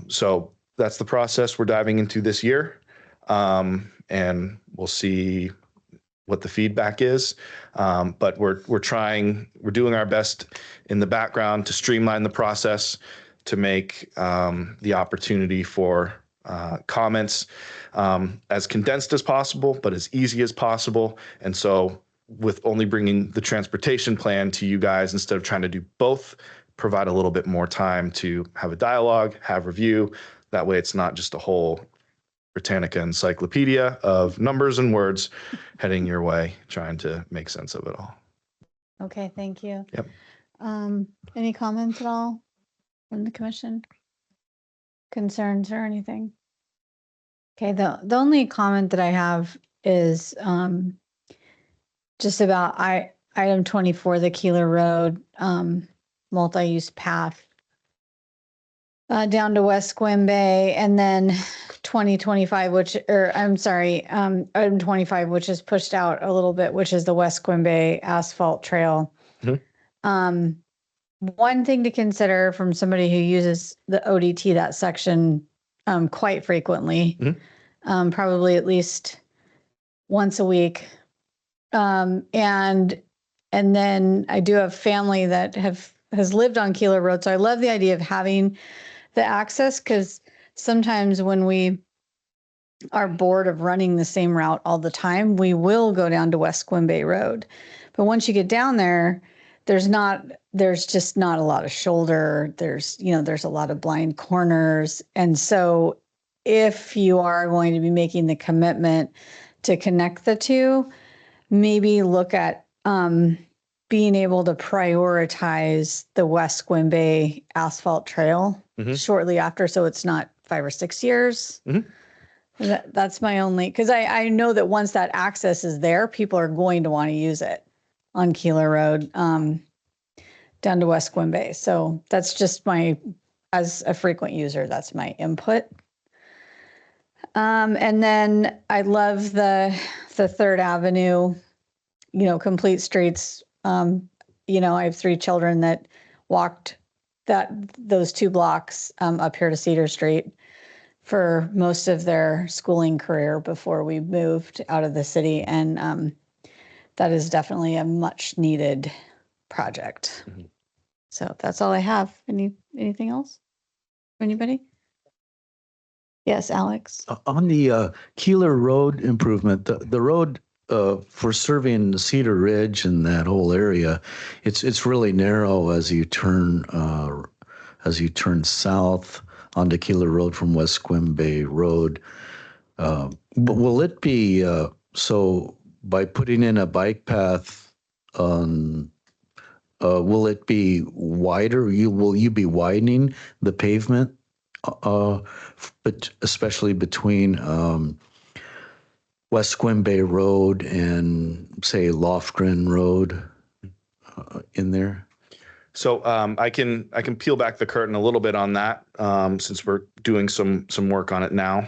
So that's the process we're diving into this year, and we'll see what the feedback is. But we're doing our best in the background to streamline the process, to make the opportunity for comments as condensed as possible, but as easy as possible. And so with only bringing the transportation plan to you guys, instead of trying to do both, provide a little bit more time to have a dialogue, have review. That way it's not just a whole Britannica encyclopedia of numbers and words heading your way, trying to make sense of it all. Okay. Thank you. Yep. Any comments at all from the commission? Concerns or anything? Okay. The only comment that I have is just about item 24, the Keeler Road multi-use path down to West Squim Bay, and then 2025, item 25, which is pushed out a little bit, which is the West Squim Bay asphalt trail. Mm-hmm. One thing to consider from somebody who uses the ODT, that section quite frequently, probably at least once a week. And then I do have family that has lived on Keeler Road. So I love the idea of having the access, because sometimes when we are bored of running the same route all the time, we will go down to West Squim Bay Road. But once you get down there, there's just not a lot of shoulder. There's a lot of blind corners. And so if you are going to be making the commitment to connect the two, maybe look at being able to prioritize the West Squim Bay asphalt trail shortly after, so it's not 5 or 6 years. That's my only, because I know that once that access is there, people are going to want to use it on Keeler Road down to West Squim Bay. So that's just as a frequent user, that's my input. And then I love the 3rd Avenue, complete streets I have 3 children that walked those 2 blocks up here to Cedar Street for most of their schooling career before we moved out of the city. And that is definitely a much needed project. Mhm. So that's all I have. Anything else? Anybody? Yes, Alex. On the Keeler Road improvement, the road for serving Cedar Ridge and that whole area, it's really narrow as you turn south onto Keeler Road from West Quimby Road. But will it be so by putting in a bike path on? Will it be wider? Will you be widening the pavement? But especially between West Quimby Road and say Lofgren Road in there. So I can peel back the curtain a little bit on that since we're doing some work on it now.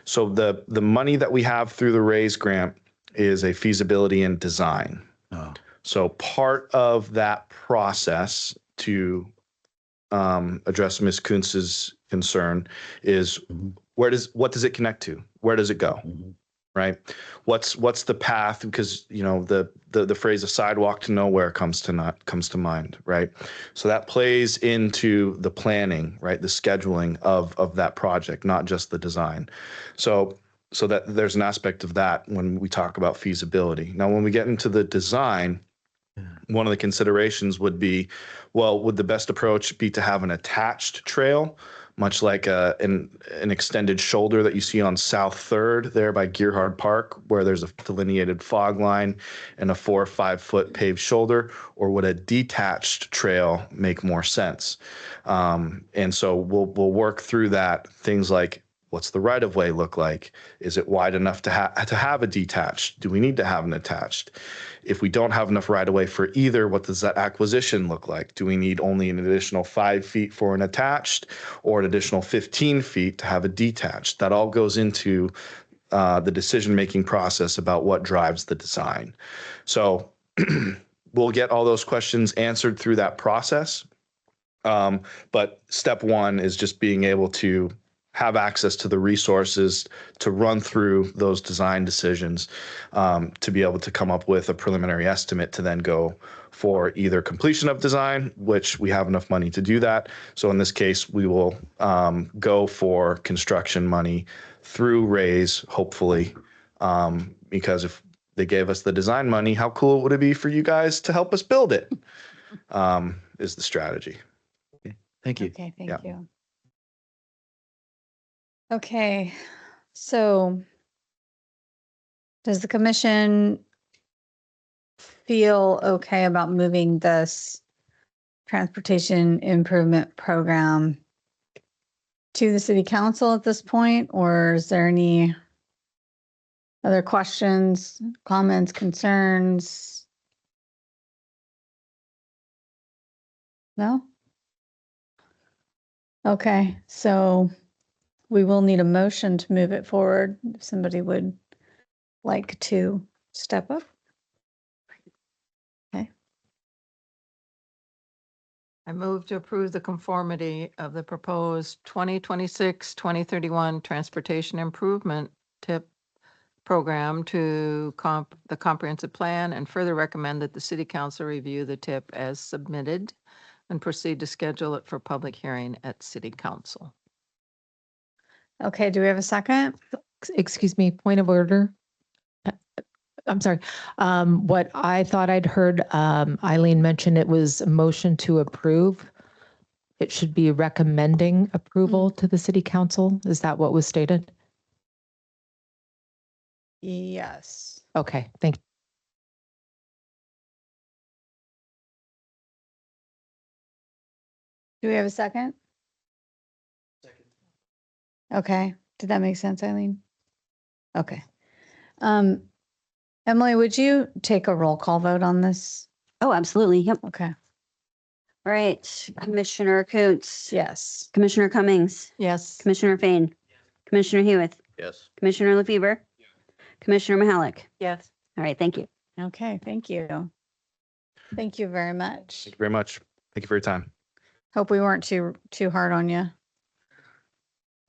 So the money that we have through the RAISE grant is a feasibility and design. Oh. So part of that process to address Ms. Kuntz's concern is what does it connect to? Where does it go? Mm-hmm. Right? What's the path? Because the phrase "a sidewalk to nowhere" comes to mind, right? So that plays into the planning, right? The scheduling of that project, not just the design. So that there's an aspect of that when we talk about feasibility. Now, when we get into the design, one of the considerations would be, well, would the best approach be to have an attached trail, much like an extended shoulder that you see on South 3rd there by Gearhart Park, where there's a delineated fog line and a 4 or 5 foot paved shoulder, or would a detached trail make more sense? And so we'll work through that. Things like, what's the right of way look like? Is it wide enough to have a detached? Do we need to have an attached? If we don't have enough right of way for either, what does that acquisition look like? Do we need only an additional 5 feet for an attached or an additional 15 feet to have a detached? That all goes into the decision-making process about what drives the design. So we'll get all those questions answered through that process. But step 1 is just being able to have access to the resources to run through those design decisions, to be able to come up with a preliminary estimate to then go for either completion of design, which we have enough money to do that. So in this case, we will go for construction money through RAISE, hopefully, because if they gave us the design money, how cool would it be for you guys to help us build it, is the strategy. Thank you. Okay, Yeah. thank you. Okay, so does the commission feel okay about moving this transportation improvement program to the city council at this point? Or is there any other questions, comments, concerns? No? Okay, so we will need a motion to move it forward. If somebody would like to step up. Okay, I move to approve the conformity of the proposed 2026-2031 Transportation Improvement TIP program to the comprehensive plan, and further recommend that the city council review the TIP as submitted and proceed to schedule it for public hearing at city council. okay, do we have a second? Excuse me, point of order. I'm sorry. What I thought I'd heard Eileen mention, it was a motion to approve. It should be recommending approval to the city council. Is that what was stated? Yes. Okay, thank you. Do we have a second? Second. Okay, did that make sense, Eileen? Okay. Emily, would you take a roll call vote on this? Oh, absolutely. Yep. Okay. All right. Commissioner Kuntz. Yes. Commissioner Cummings. Yes. Commissioner Fain. Commissioner Hewitt. Yes. Commissioner LaFever. Commissioner Mahalik. Yes. All right. Thank you. Okay, thank you. Thank you very much. Thank you very much. Thank you for your time. Hope we weren't too hard on you.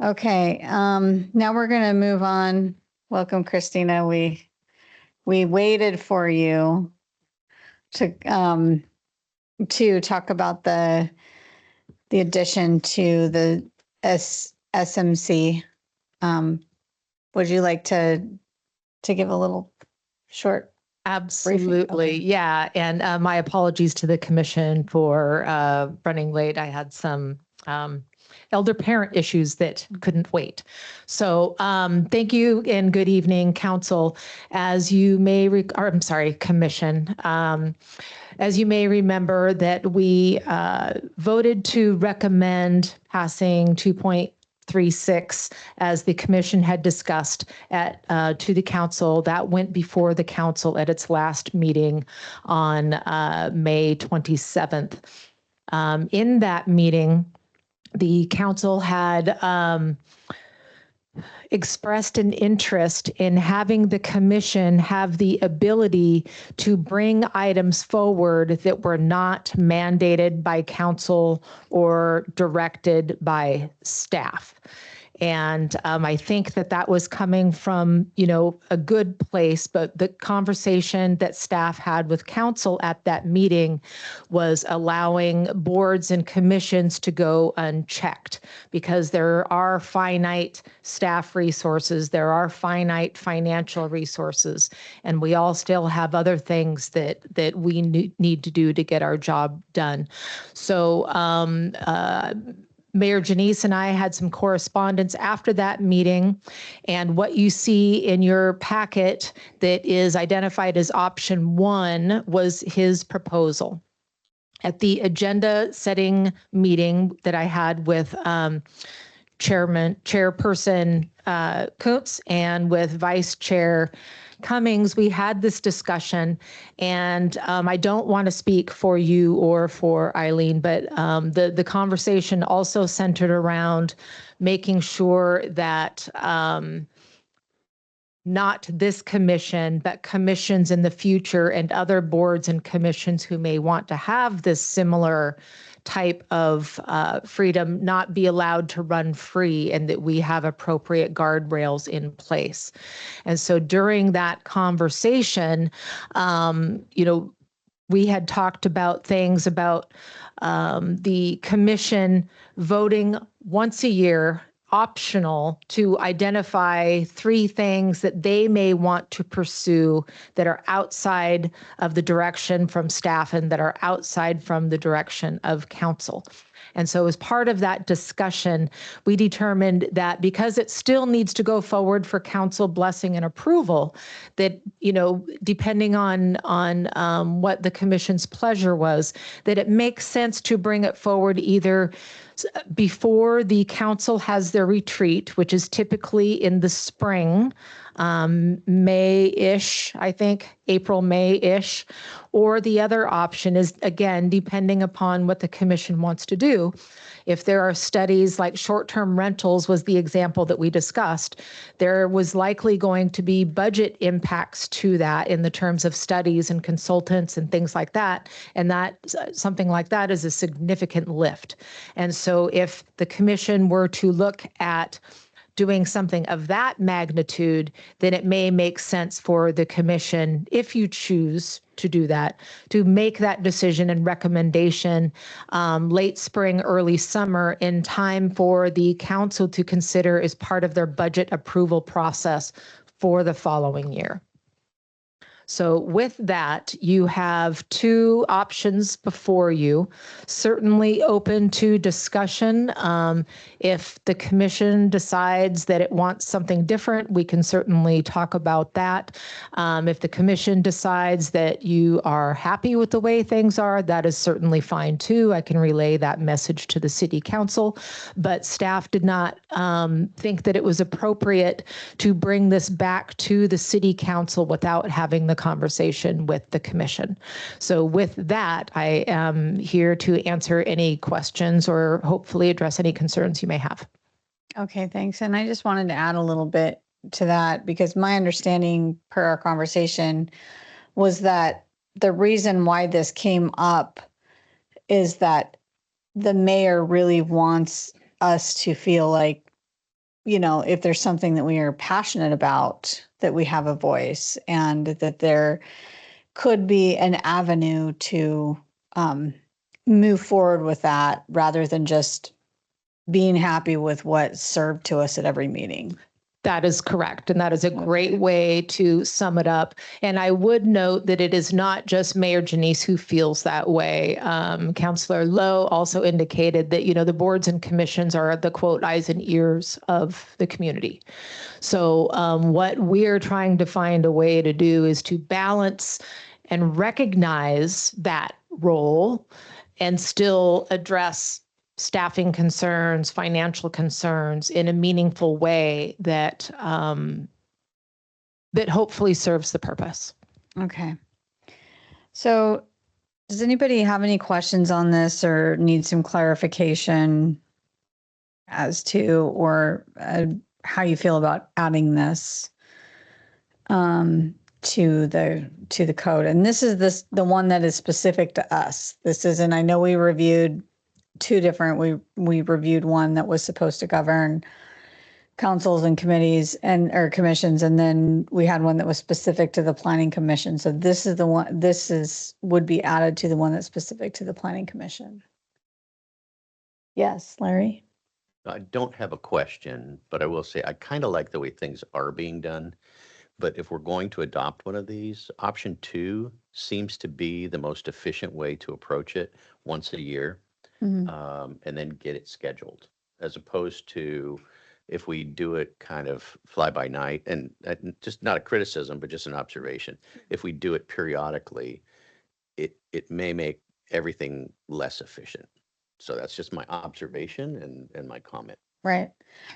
Okay, now we're gonna move on. Welcome, Christina. We waited for you to talk about the addition to the SMC. Would you like to give a little short? Absolutely. Okay. Yeah. And my apologies to the commission for running late. I had some elder parent issues that couldn't wait. So thank you and good evening, council. As you may, commission. As you may remember that we voted to recommend passing 2.36 as the commission had discussed to the council. That went before the council at its last meeting on May 27th. In that meeting, the council had expressed an interest in having the commission have the ability to bring items forward that were not mandated by council or directed by staff. And I think that was coming from, a good place, but the conversation that staff had with council at that meeting was allowing boards and commissions to go unchecked because there are finite staff resources, there are finite financial resources, and we all still have other things that we need to do to get our job done. So, Mayor Janice and I had some correspondence after that meeting, and what you see in your packet that is identified as option 1 was his proposal. At the agenda setting meeting that I had with Chairperson Koontz and with Vice Chair Cummings, we had this discussion, and I don't want to speak for you or for Eileen, but the conversation also centered around making sure that not this commission, but commissions in the future and other boards and commissions who may want to have this similar type of freedom not be allowed to run free, and that we have appropriate guardrails in place. And so during that conversation, we had talked about things about the commission voting once a year, optional, to identify 3 things that they may want to pursue that are outside of the direction from staff and that are outside from the direction of council. And so as part of that discussion, we determined that because it still needs to go forward for council blessing and approval, that, depending on what the commission's pleasure was, that it makes sense to bring it forward either before the council has their retreat, which is typically in the spring, May-ish, I think, April, May-ish, or the other option is, again, depending upon what the commission wants to do. If there are studies like short-term rentals was the example that we discussed, there was likely going to be budget impacts to that in the terms of studies and consultants and things like that. And that something like that is a significant lift. And so if the commission were to look at doing something of that magnitude, then it may make sense for the commission, if you choose to do that, to make that decision and recommendation late spring, early summer, in time for the council to consider as part of their budget approval process for the following year. So with that, you have 2 options before you, certainly open to discussion. If the commission decides that it wants something different, we can certainly talk about that. If the commission decides that you are happy with the way things are, that is certainly fine too. I can relay that message to the city council, but staff did not think that it was appropriate to bring this back to the city council without having the conversation with the commission. So with that, I am here to answer any questions or hopefully address any concerns you may have. Okay, thanks. And I just wanted to add a little bit to that because my understanding per our conversation was that the reason why this came up is that the mayor really wants us to feel like, you know, if there's something that we are passionate about, that we have a voice, and that there could be an avenue to move forward with that rather than just being happy with what's served to us at every meeting. That is correct. And that is a great way to sum it up. And I would note that it is not just Mayor Janice who feels that way. Councillor Lowe also indicated that, you know, the boards and commissions are the quote eyes and ears of the community. So what we're trying to find a way to do is to balance and recognize that role and still address staffing concerns, financial concerns in a meaningful way that that hopefully serves the purpose. Okay. So does anybody have any questions on this or need some clarification as to, or how you feel about adding this to the code? And this is the one that is specific to us. This isn't, I know we reviewed two different, we reviewed one that was supposed to govern councils and committees or commissions, and then we had one that was specific to the planning commission. So this is the one, would be added to the one that's specific to the planning commission. Yes, Larry? I don't have a question, but I will say I kind of like the way things are being done. But if we're going to adopt one of these, option 2 seems to be the most efficient way to approach it once a year. And then get it scheduled, as opposed to if we do it kind of fly by night, and just not a criticism, but just an observation. If we do it periodically, it may make everything less efficient. So that's just my observation and my comment. Right.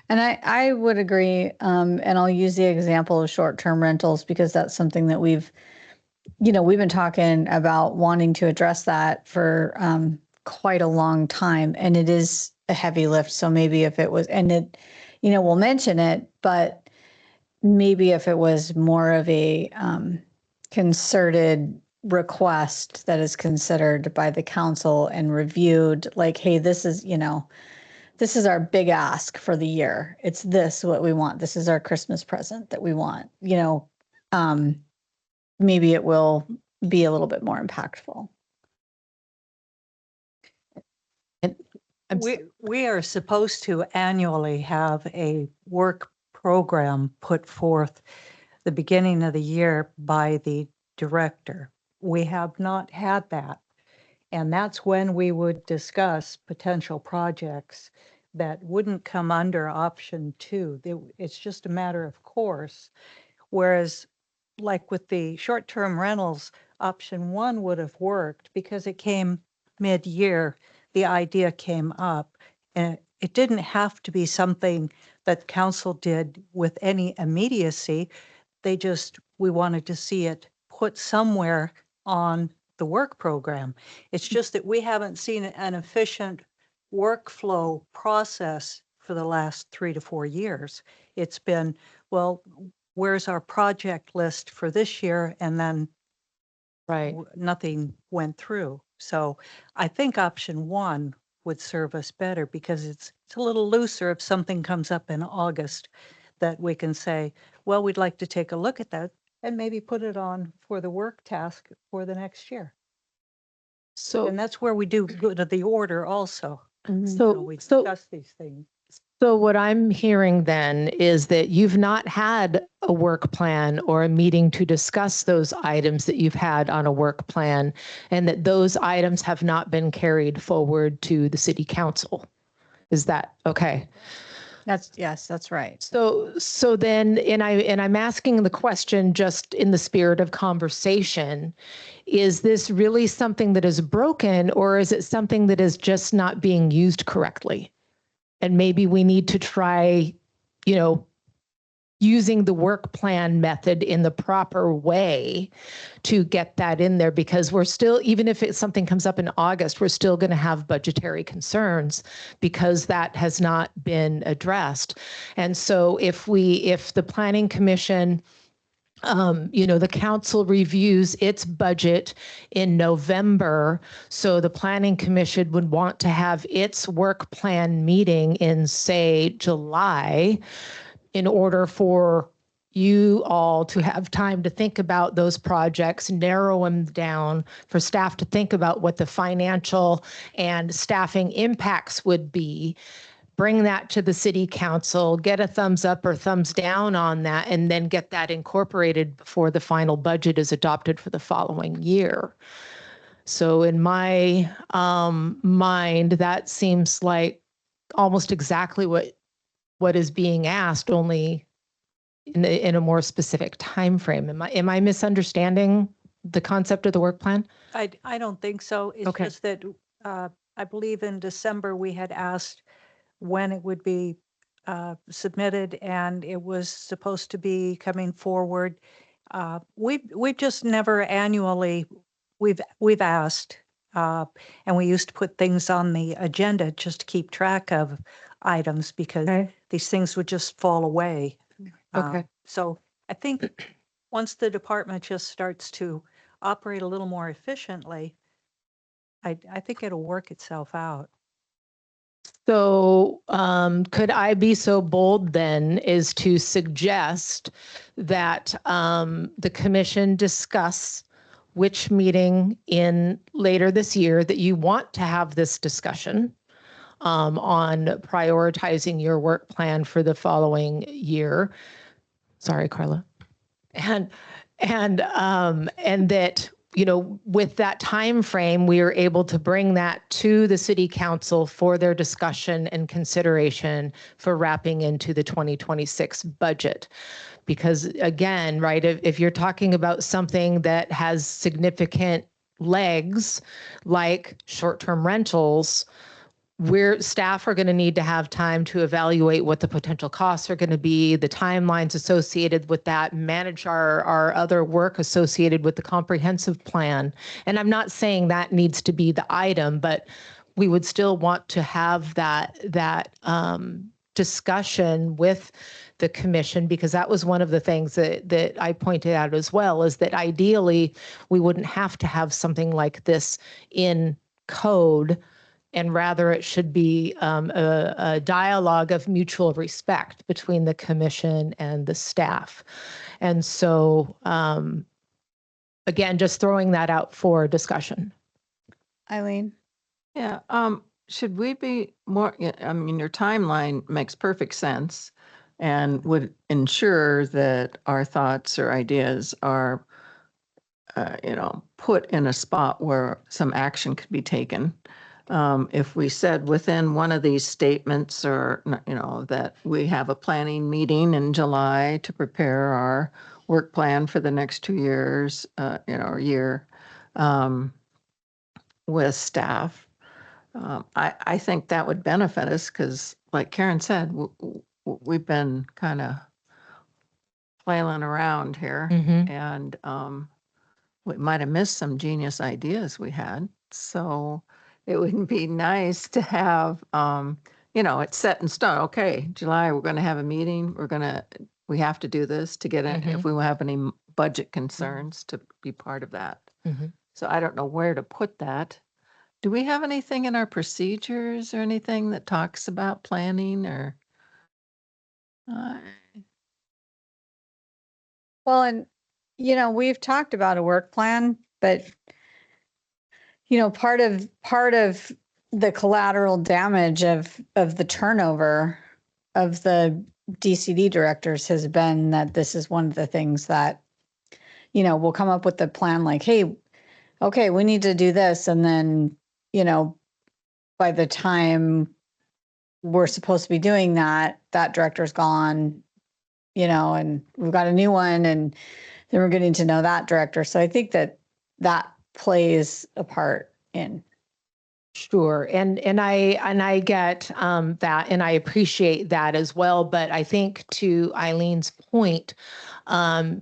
And I would agree. And I'll use the example of short-term rentals because that's something that we've been talking about wanting to address that for quite a long time, and it is a heavy lift. So maybe if it was, and it, we'll mention it, but maybe if it was more of a concerted request that is considered by the council and reviewed, like, hey, this is our big ask for the year. It's what we want. This is our Christmas present that we want, maybe it will be a little bit more impactful. We are supposed to annually have a work program put forth the beginning of the year by the director. We have not had that. And that's when we would discuss potential projects that wouldn't come under option 2. It's just a matter of course. Whereas like with the short-term rentals, option 1 would have worked because it came mid-year. The idea came up, and it didn't have to be something that council did with any immediacy. We wanted to see it put somewhere on the work program. It's just that we haven't seen an efficient workflow process for the last 3 to 4 years. It's been, well, where's our project list for this year? And then nothing went through. So I think option 1 would serve us better because it's a little looser if something comes up in August that we can say, well, we'd like to take a look at that and maybe put it on for the work task for the next year. And that's where we do good of the order also. So we discuss these things. So what I'm hearing then is that you've not had a work plan or a meeting to discuss those items that you've had on a work plan, and that those items have not been carried forward to the city council. Is that okay? Yes, that's right. So then, and I'm asking the question just in the spirit of conversation, is this really something that is broken, or is it something that is just not being used correctly? And maybe we need to try, using the work plan method in the proper way to get that in there, because we're still, even if something comes up in August, we're still going to have budgetary concerns because that has not been addressed. And so if the planning commission The council reviews its budget in November. So the planning commission would want to have its work plan meeting in, say, July, in order for you all to have time to think about those projects, narrow them down, for staff to think about what the financial and staffing impacts would be, bring that to the city council, get a thumbs up or thumbs down on that, and then get that incorporated before the final budget is adopted for the following year. So in my mind, that seems like almost exactly what is being asked, only in a more specific time frame. Am I misunderstanding the concept of the work plan? I don't think so. It's Okay. just that I believe in December, we had asked when it would be submitted, and it was supposed to be coming forward. We've just never annually, we've asked, and we used to put things on the agenda just to keep track of items, because Okay. these things would just fall away. Okay. So I think once the department just starts to operate a little more efficiently, I think it'll work itself out. So could I be so bold then is to suggest that the commission discuss which meeting in later this year that you want to have this discussion on prioritizing your work plan for the following year. Sorry, Carla. And that, with that time frame, we are able to bring that to the city council for their discussion and consideration for wrapping into the 2026 budget. Because again, right, if you're talking about something that has significant legs, like short-term rentals, staff are going to need to have time to evaluate what the potential costs are going to be, the timelines associated with that, manage our other work associated with the comprehensive plan. And I'm not saying that needs to be the item, but we would still want to have that discussion with the commission, because that was one of the things that I pointed out as well, is that ideally we wouldn't have to have something like this in code, and rather it should be a dialogue of mutual respect between the commission and the staff. And so, again, just throwing that out for discussion. Eileen? Yeah, should we be more, I mean, your timeline makes perfect sense and would ensure that our thoughts or ideas are, put in a spot where some action could be taken. If we said within one of these statements, or, that we have a planning meeting in July to prepare our work plan for the next 2 years, or year, with staff, I think that would benefit us, because like Karen said, we've been kind of flailing around here, and we might have missed some genius ideas we had. So it would be nice to have, it's set in stone. Okay, July, we're going to have a meeting. We have to do this to get in, if we have any budget concerns, to be part of that. So I don't know where to put that. Do we have anything in our procedures or anything that talks about planning, or? Well, and, we've talked about a work plan, but, part of the collateral damage of the turnover of the DCD directors has been that this is one of the things that, we'll come up with the plan like, hey, okay, we need to do this. And then, by the time we're supposed to be doing that, that director's gone, and we've got a new one, and then we're getting to know that director. So I think that plays a part in. Sure. And I get that, and I appreciate that as well. But I think, to Eileen's point,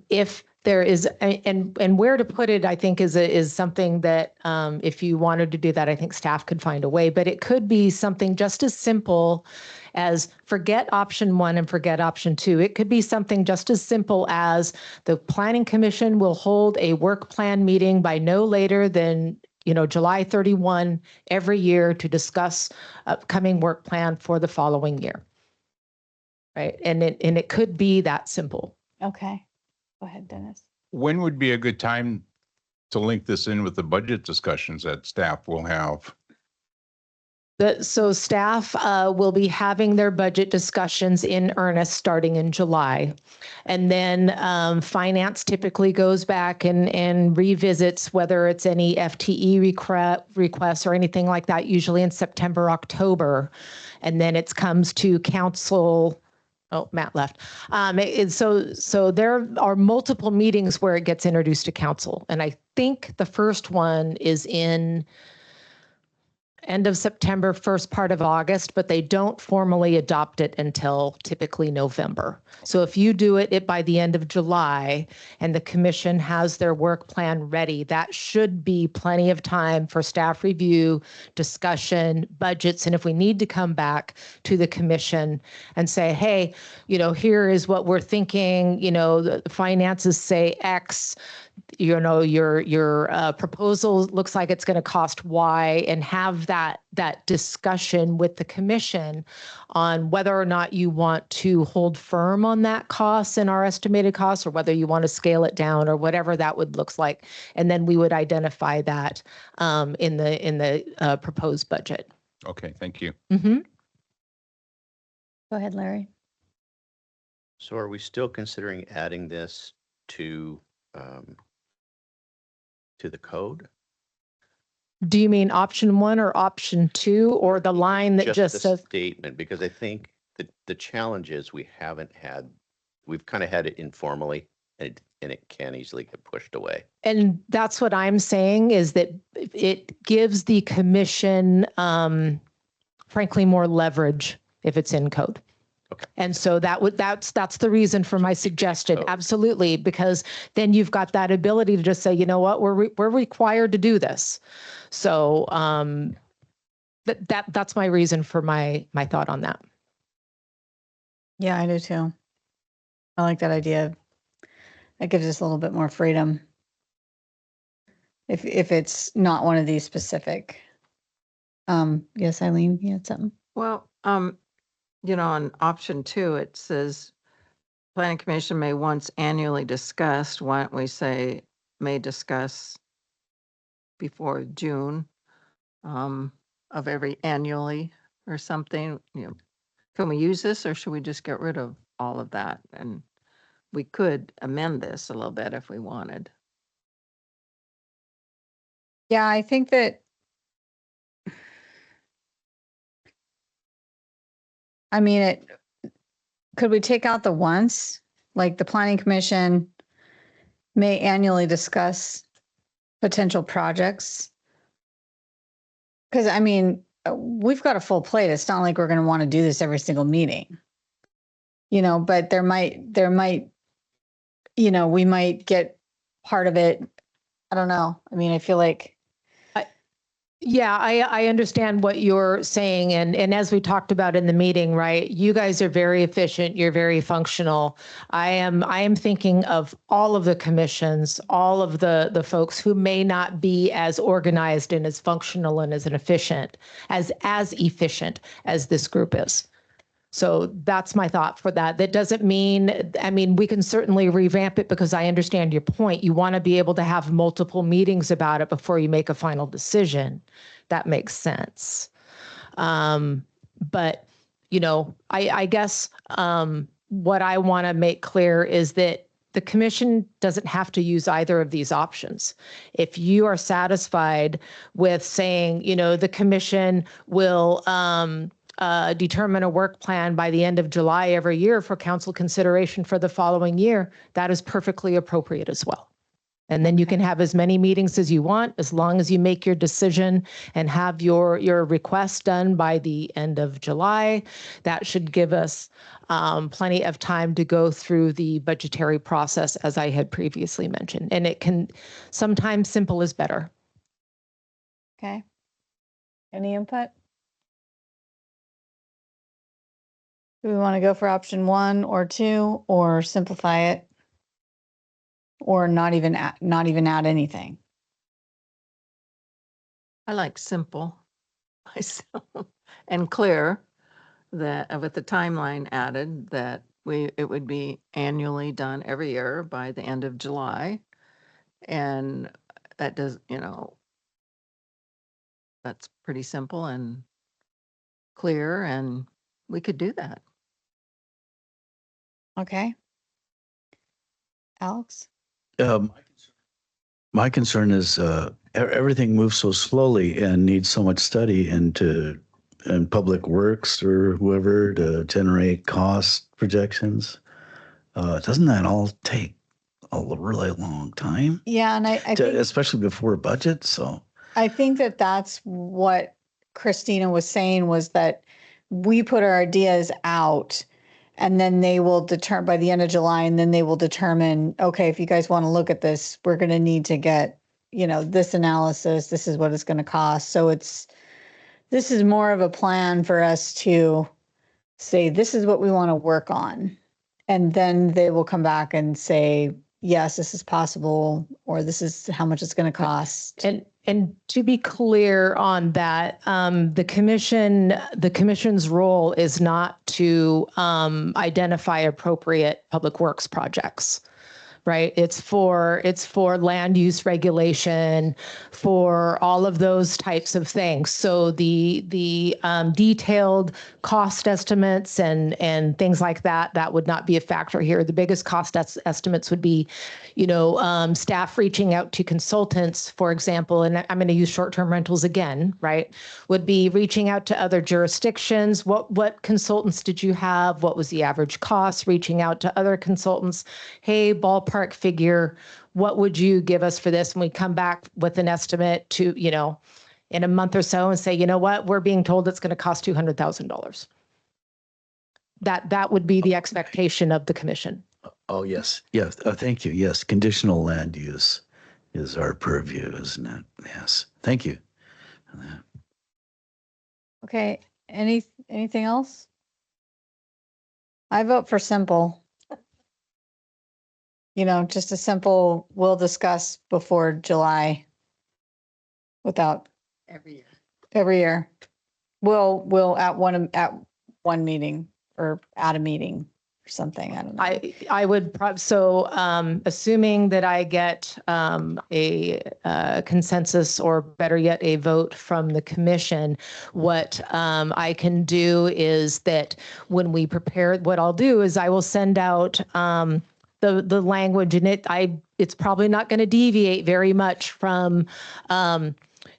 if there is, and where to put it, I think is something that if you wanted to do that, I think staff could find a way, but it could be something just as simple as forget option 1 and forget option 2. It could be something just as simple as the Planning Commission will hold a work plan meeting by no later than July 31 every year to discuss upcoming work plan for the following year. Right. And it could be that simple. Okay. Go ahead, Dennis. When would be a good time to link this in with the budget discussions that staff will have? So staff will be having their budget discussions in earnest starting in July. And then finance typically goes back and revisits whether it's any FTE requests or anything like that, usually in September, October. And then it comes to council. Oh, Matt left. So there are multiple meetings where it gets introduced to council. And I think the first one is in end of September, first part of August, but they don't formally adopt it until typically November. So if you do it by the end of July and the commission has their work plan ready, that should be plenty of time for staff review, discussion, budgets. And if we need to come back to the commission and say, hey, here is what we're thinking, the finances say X, your proposal looks like it's going to cost Y, and have that discussion with the commission on whether or not you want to hold firm on that cost and our estimated costs, or whether you want to scale it down, or whatever that would look like. And then we would identify that in the proposed budget. Okay, thank you. Mm-hmm. Go ahead, Larry. So are we still considering adding this to the code? Do you mean option 1 or option 2, or the line that just the says? Statement, because I think that the challenge is we've kind of had it informally, and it can easily get pushed away. And that's what I'm saying, is that it gives the commission, frankly, more leverage if it's in code. Okay. And so that's the reason for my suggestion. Absolutely, because then you've got that ability to just say, you know what, we're required to do this. So that's my reason for my thought on that. Yeah, I do too. I like that idea. That gives us a little bit more freedom. If it's not one of these specific. Yes, Eileen, you had something? Well, on option 2, it says Planning Commission may once annually discuss. Why don't we say may discuss before June of every annually or something? Can we use this, or should we just get rid of all of that? And we could amend this a little bit if we wanted. Yeah, I think that. I mean, could we take out the once, like the Planning Commission may annually discuss potential projects? Because I mean, we've got a full plate. It's not like we're going to want to do this every single meeting, but there might, we might get part of it. I don't know. I mean, I feel like. Yeah, I understand what you're saying. And as we talked about in the meeting, right, you guys are very efficient. You're very functional. I am thinking of all of the commissions, all of the folks who may not be as organized and as functional and as efficient as this group is. So that's my thought for that. That doesn't mean, we can certainly revamp it, because I understand your point. You want to be able to have multiple meetings about it before you make a final decision. That makes sense. But, I guess what I want to make clear is that the commission doesn't have to use either of these options. If you are satisfied with saying, the commission will determine a work plan by the end of July every year for council consideration for the following year, that is perfectly appropriate as well. And then you can have as many meetings as you want, as long as you make your decision and have your request done by the end of July. That should give us plenty of time to go through the budgetary process, as I had previously mentioned. And it can, sometimes simple is better. Okay. Any input? Do we want to go for option 1 or 2 or simplify it? Or not even add anything? I like simple myself and clear that with the timeline added that it would be annually done every year by the end of July. And that does, that's pretty simple and clear, and we could do that. Okay. Alex? My concern is everything moves so slowly and needs so much study and public works or whoever to generate cost projections. Doesn't that all take a really long time? Yeah, and I think especially before budget. So I think that that's what Christina was saying, was that we put our ideas out and then they will determine by the end of July, and then they will determine, okay, if you guys want to look at this, we're going to need to get, this analysis, this is what it's going to cost. So this is more of a plan for us to say, this is what we want to work on. And then they will come back and say, yes, this is possible, or this is how much it's going to cost. And to be clear on that, the commission's role is not to identify appropriate public works projects, right? It's for land use regulation, for all of those types of things. So the detailed cost estimates and things like that would not be a factor here. The biggest cost estimates would be, staff reaching out to consultants, for example, and I'm going to use short-term rentals again, right? Would be reaching out to other jurisdictions. What consultants did you have? What was the average cost? Reaching out to other consultants. Hey, ballpark figure, what would you give us for this? And we come back with an estimate to, in a month or so and say, you know what, we're being told it's going to cost $200,000. That would be the expectation of the commission. oh yes, yes. Thank you. Yes, conditional land use is our purview, isn't it? Yes. Thank you. Okay, anything else? I vote for simple. Just a simple, we'll discuss before July without Every year. every year. We'll at one meeting or at a meeting or something. I don't know. I would assuming that I get a consensus, or better yet, a vote from the commission, what I can do is that when we prepare, what I'll do is I will send out the language in it. It's probably not going to deviate very much from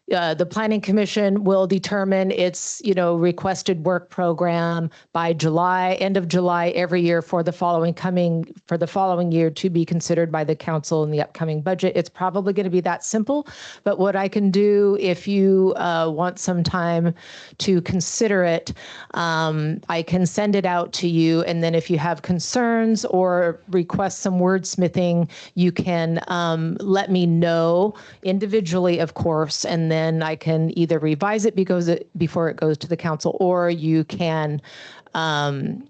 the Planning Commission will determine its, requested work program by end of July every year for the following year to be considered by the council in the upcoming budget. It's probably going to be that simple. But what I can do, if you want some time to consider it, I can send it out to you. And then if you have concerns or request some wordsmithing, you can let me know individually, of course, and then I can either revise it before it goes to the council, or you can have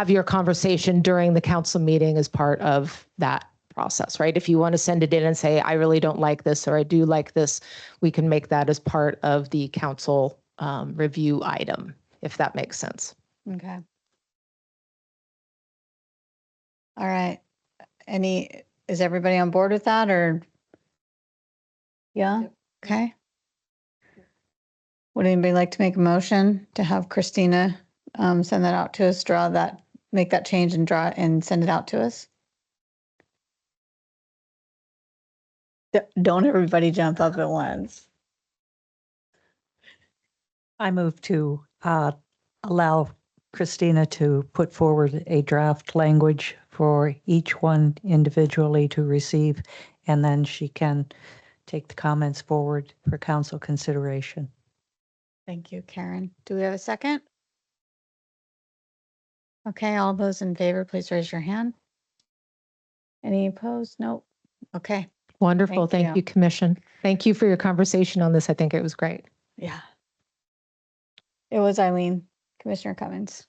your conversation during the council meeting as part of that process, right? If you want to send it in and say, I really don't like this, or I do like this, we can make that as part of the council review item, if that makes sense. Okay. All right. Is everybody on board with that, or? Yeah, okay. Would anybody like to make a motion to have Christina send that out to us, make that change and send it out to us? Don't everybody jump up at once. I move to allow Christina to put forward a draft language for each one individually to receive, and then she can take the comments forward for council consideration. Thank you, Karen. Do we have a second? Okay, all those in favor, please raise your hand. Any opposed? Nope. Okay, Wonderful. Thank Thank you. you, Commission. Thank you for your conversation on this. I think it was great. yeah. It was Eileen, Commissioner Cummins.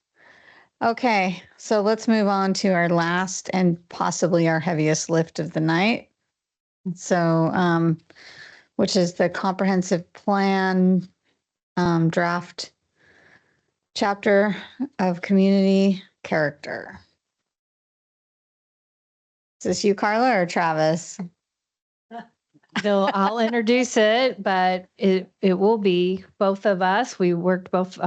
Okay, so let's move on to our last and possibly our heaviest lift of the night. So, which is the comprehensive plan draft chapter of community character. Is this you, Carla, or Travis? So I'll introduce it, but it will be both of us. We worked both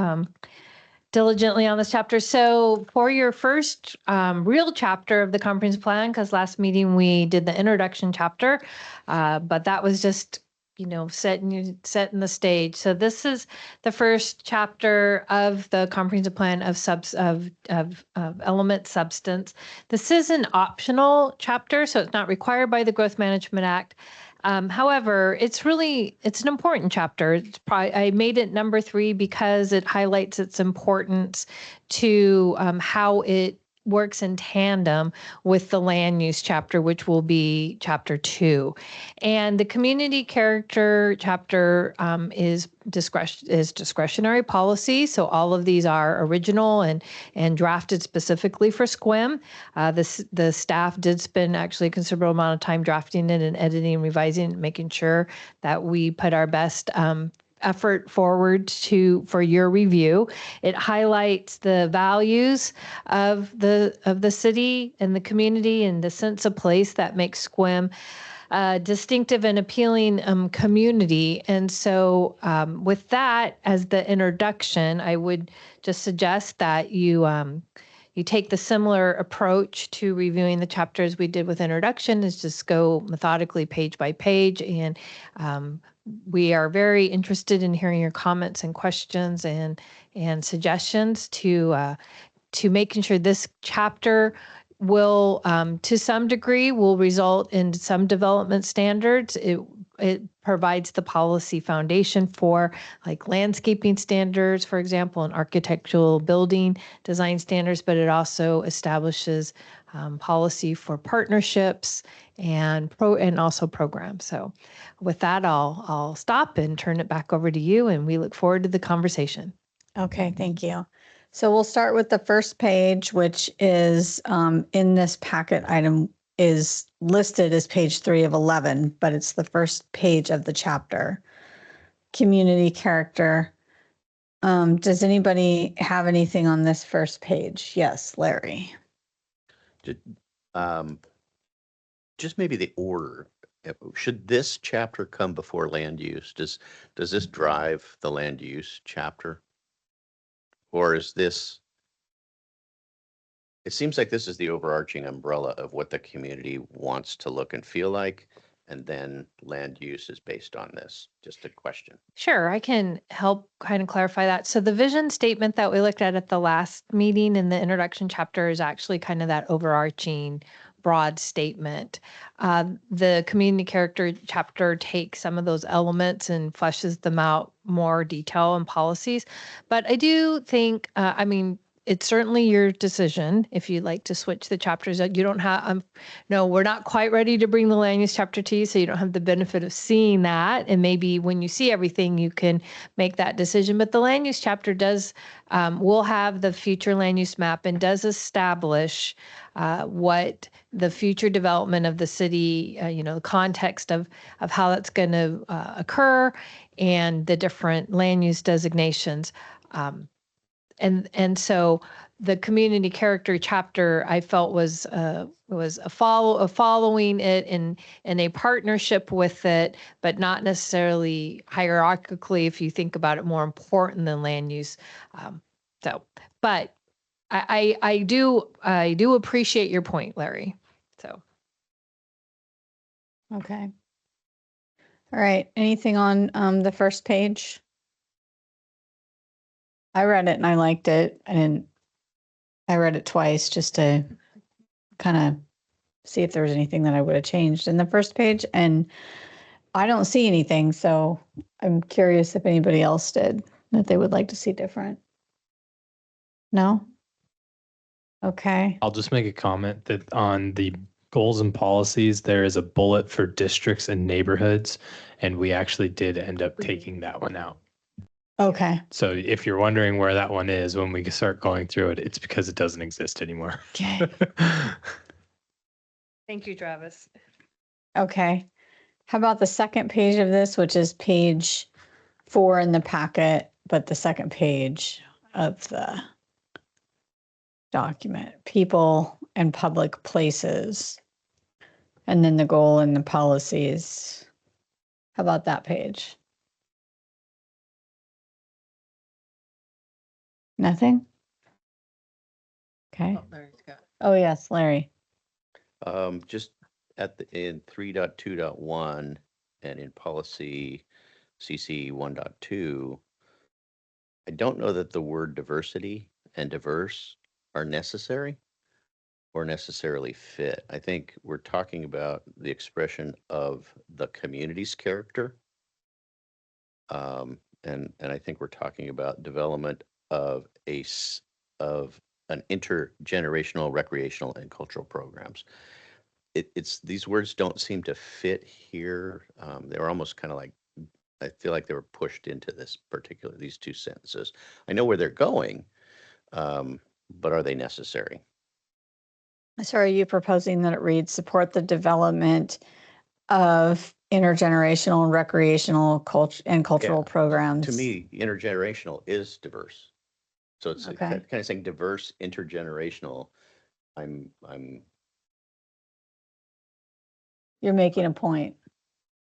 diligently on this chapter. So for your first real chapter of the comprehensive plan, because last meeting we did the introduction chapter, but that was just setting the stage. So this is the first chapter of the comprehensive plan of element substance. This is an optional chapter, so it's not required by the Growth Management Act. However, it's an important chapter. I made it number 3 because it highlights its importance to how it works in tandem with the land use chapter, which will be chapter 2. And the community character chapter is discretionary policy. So all of these are original and drafted specifically for SQUIM. The staff did spend actually a considerable amount of time drafting it and editing, revising, and making sure that we put our best effort forward for your review. It highlights the values of the city and the community and the sense of place that makes SQUIM distinctive and appealing community. And so with that as the introduction, I would just suggest that you take the similar approach to reviewing the chapters we did with introduction, is just go methodically page by page. And we are very interested in hearing your comments and questions and suggestions to making sure this chapter will, to some degree, will result in some development standards. It provides the policy foundation for like landscaping standards, for example, and architectural building design standards, but it also establishes policy for partnerships and also programs. So with that, I'll stop and turn it back over to you, and we look forward to the conversation. Okay, thank you. So we'll start with the first page, which is in this packet item is listed as page 3 of 11, but it's the first page of the chapter. Community character. Does anybody have anything on this first page? Yes, Larry. Just maybe the order. Should this chapter come before land use? Does this drive the land use chapter? Or is this, it seems like this is the overarching umbrella of what the community wants to look and feel like, and then land use is based on this. Just a question. Sure, I can help kind of clarify that. So the vision statement that we looked at the last meeting in the introduction chapter is actually kind of that overarching broad statement. The community character chapter takes some of those elements and fleshes them out more detail and policies. But I do think, it's certainly your decision if you'd like to switch the chapters. You don't have, no, we're not quite ready to bring the land use chapter to you, so you don't have the benefit of seeing that. And maybe when you see everything, you can make that decision. But the land use chapter does, will have the future land use map and does establish what the future development of the city, the context of how that's going to occur and the different land use designations. And so the community character chapter I felt was following it in a partnership with it, but not necessarily hierarchically, if you think about it, more important than land use. But I do appreciate your point, Larry. So. Okay. All right. Anything on the first page? I read it and I liked it. I didn't I read it twice just to kind of see if there was anything that I would have changed in the first page, and I don't see anything, so I'm curious if anybody else did that they would like to see different. No? Okay. I'll just make a comment that on the goals and policies, there is a bullet for districts and neighborhoods, and we actually did end up taking that one out. Okay. So if you're wondering where that one is when we start going through it, it's because it doesn't exist anymore. Okay. Thank you, Travis. Okay. How about the second page of this, which is page 4 in the packet, but the second page of the document, people and public places. And then the goal and the policies. How about that page? Nothing? Okay. Oh, yes, Larry. Just in 3.2.1 and in policy CC 1.2, I don't know that the word diversity and diverse are necessary or necessarily fit. I think we're talking about the expression of the community's character. And I think we're talking about development of an intergenerational recreational and cultural programs. It's these words don't seem to fit here. They were almost kind of like, I feel like they were pushed into these two sentences. I know where they're going, but are they necessary? So are you proposing that it reads support the development of intergenerational and recreational cultural Yeah. programs? To me, intergenerational is diverse. So it's Okay. kind of saying diverse, intergenerational. I'm You're making a point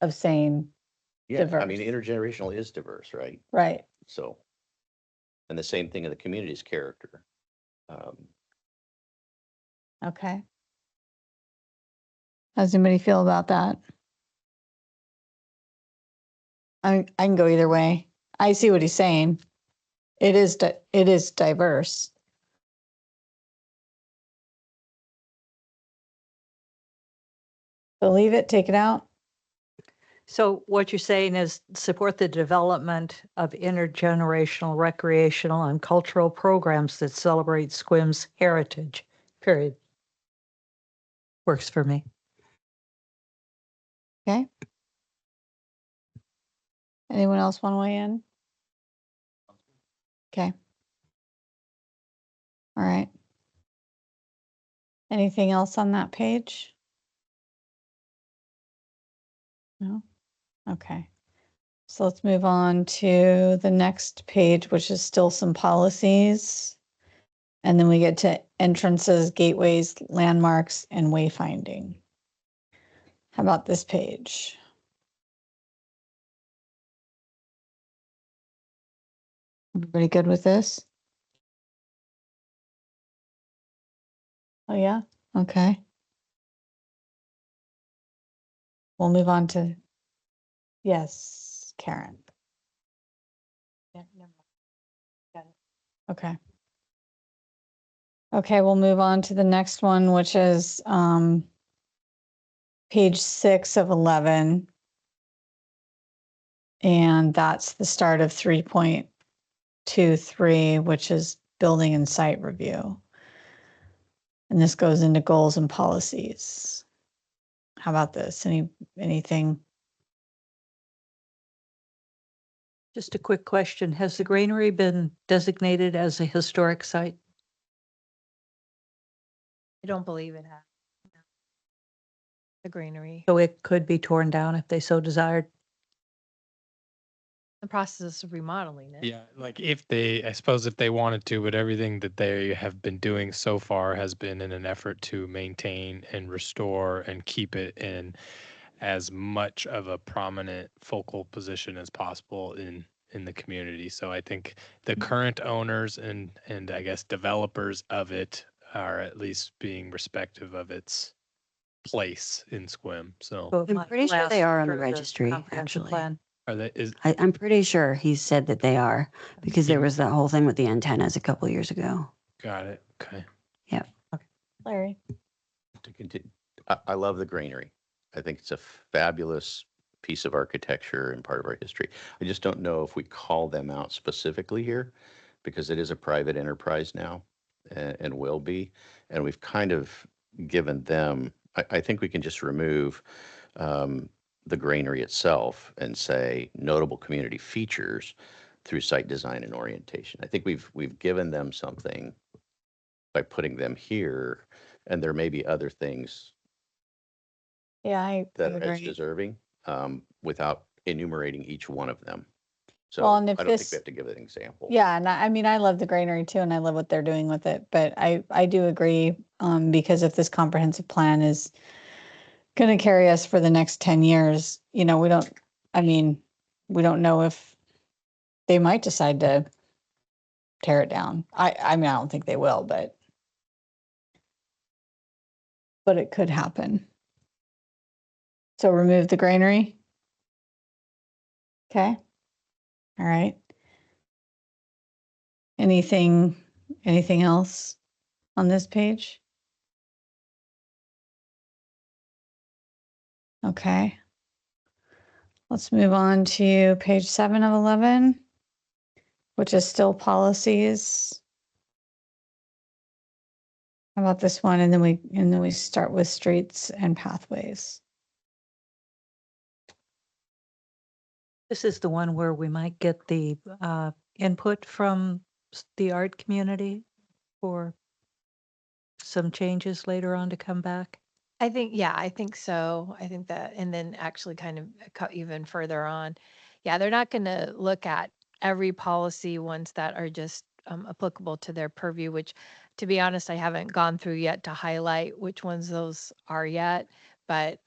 of saying, yeah. I mean, diverse. intergenerational is diverse, right? right. So, and the same thing in the community's character. Okay. How does anybody feel about that? I can go either way. I see what he's saying. It is diverse. So leave it, take it out. So what you're saying is support the development of intergenerational, recreational, and cultural programs that celebrate Squim's heritage, period. Works for me. Okay. Anyone else want to weigh in? Okay. All right. Anything else on that page? No? Okay. So let's move on to the next page, which is still some policies. And then we get to entrances, gateways, landmarks, and wayfinding. How about this page? Everybody good with this? Oh, yeah? Okay. We'll move on to, yes, Karen. Yeah, never mind. Got it. Okay. Okay, we'll move on to the next one, which is page 6 of 11. And that's the start of 3.23, which is building and site review. And this goes into goals and policies. How about this? Anything? Just a quick question. Has the granary been designated as a historic site? I don't believe it has. No. The greenery. So it could be torn down if they so desired? The process of remodeling it. Yeah, like I suppose if they wanted to, but everything that they have been doing so far has been in an effort to maintain and restore and keep it in as much of a prominent focal position as possible in the community. So I think the current owners and I guess developers of it are at least being respective of its place in Squim. So So it I'm might pretty sure they last are on the through registry, comprehensive actually. plan. are they I'm pretty sure he said that they are, because there was that whole thing with the antennas a couple years ago. Got it. Okay. Larry. To continue, I love the granary. I think it's a fabulous piece of architecture and part of our history. I just don't know if we call them out specifically here because it is a private enterprise now and will be. And we've kind of given them, I think we can just remove the granary itself and say notable community features through site design and orientation. I think we've given them something by putting them here, and there may be other things Yeah, I that are as agree. deserving without enumerating each one of them. So Well, I and don't if think we this, have to give an example. yeah, and I mean, I love the granary too, and I love what they're doing with it. But I do agree, because if this comprehensive plan is going to carry us for the next 10 years, we don't, I mean, we don't know if they might decide to tear it down. I mean, I don't think they will, but it could happen. So remove the granary. Okay. All right. Anything else on this page? Okay. Let's move on to page 7 of 11, which is still policies. How about this one? And then we start with streets and pathways. This is the one where we might get the input from the art community for some changes later on to come back. I think so. I think that, and then actually kind of even further on. Yeah, they're not going to look at every policy ones that are just applicable to their purview, which to be honest, I haven't gone through yet to highlight which ones those are yet. But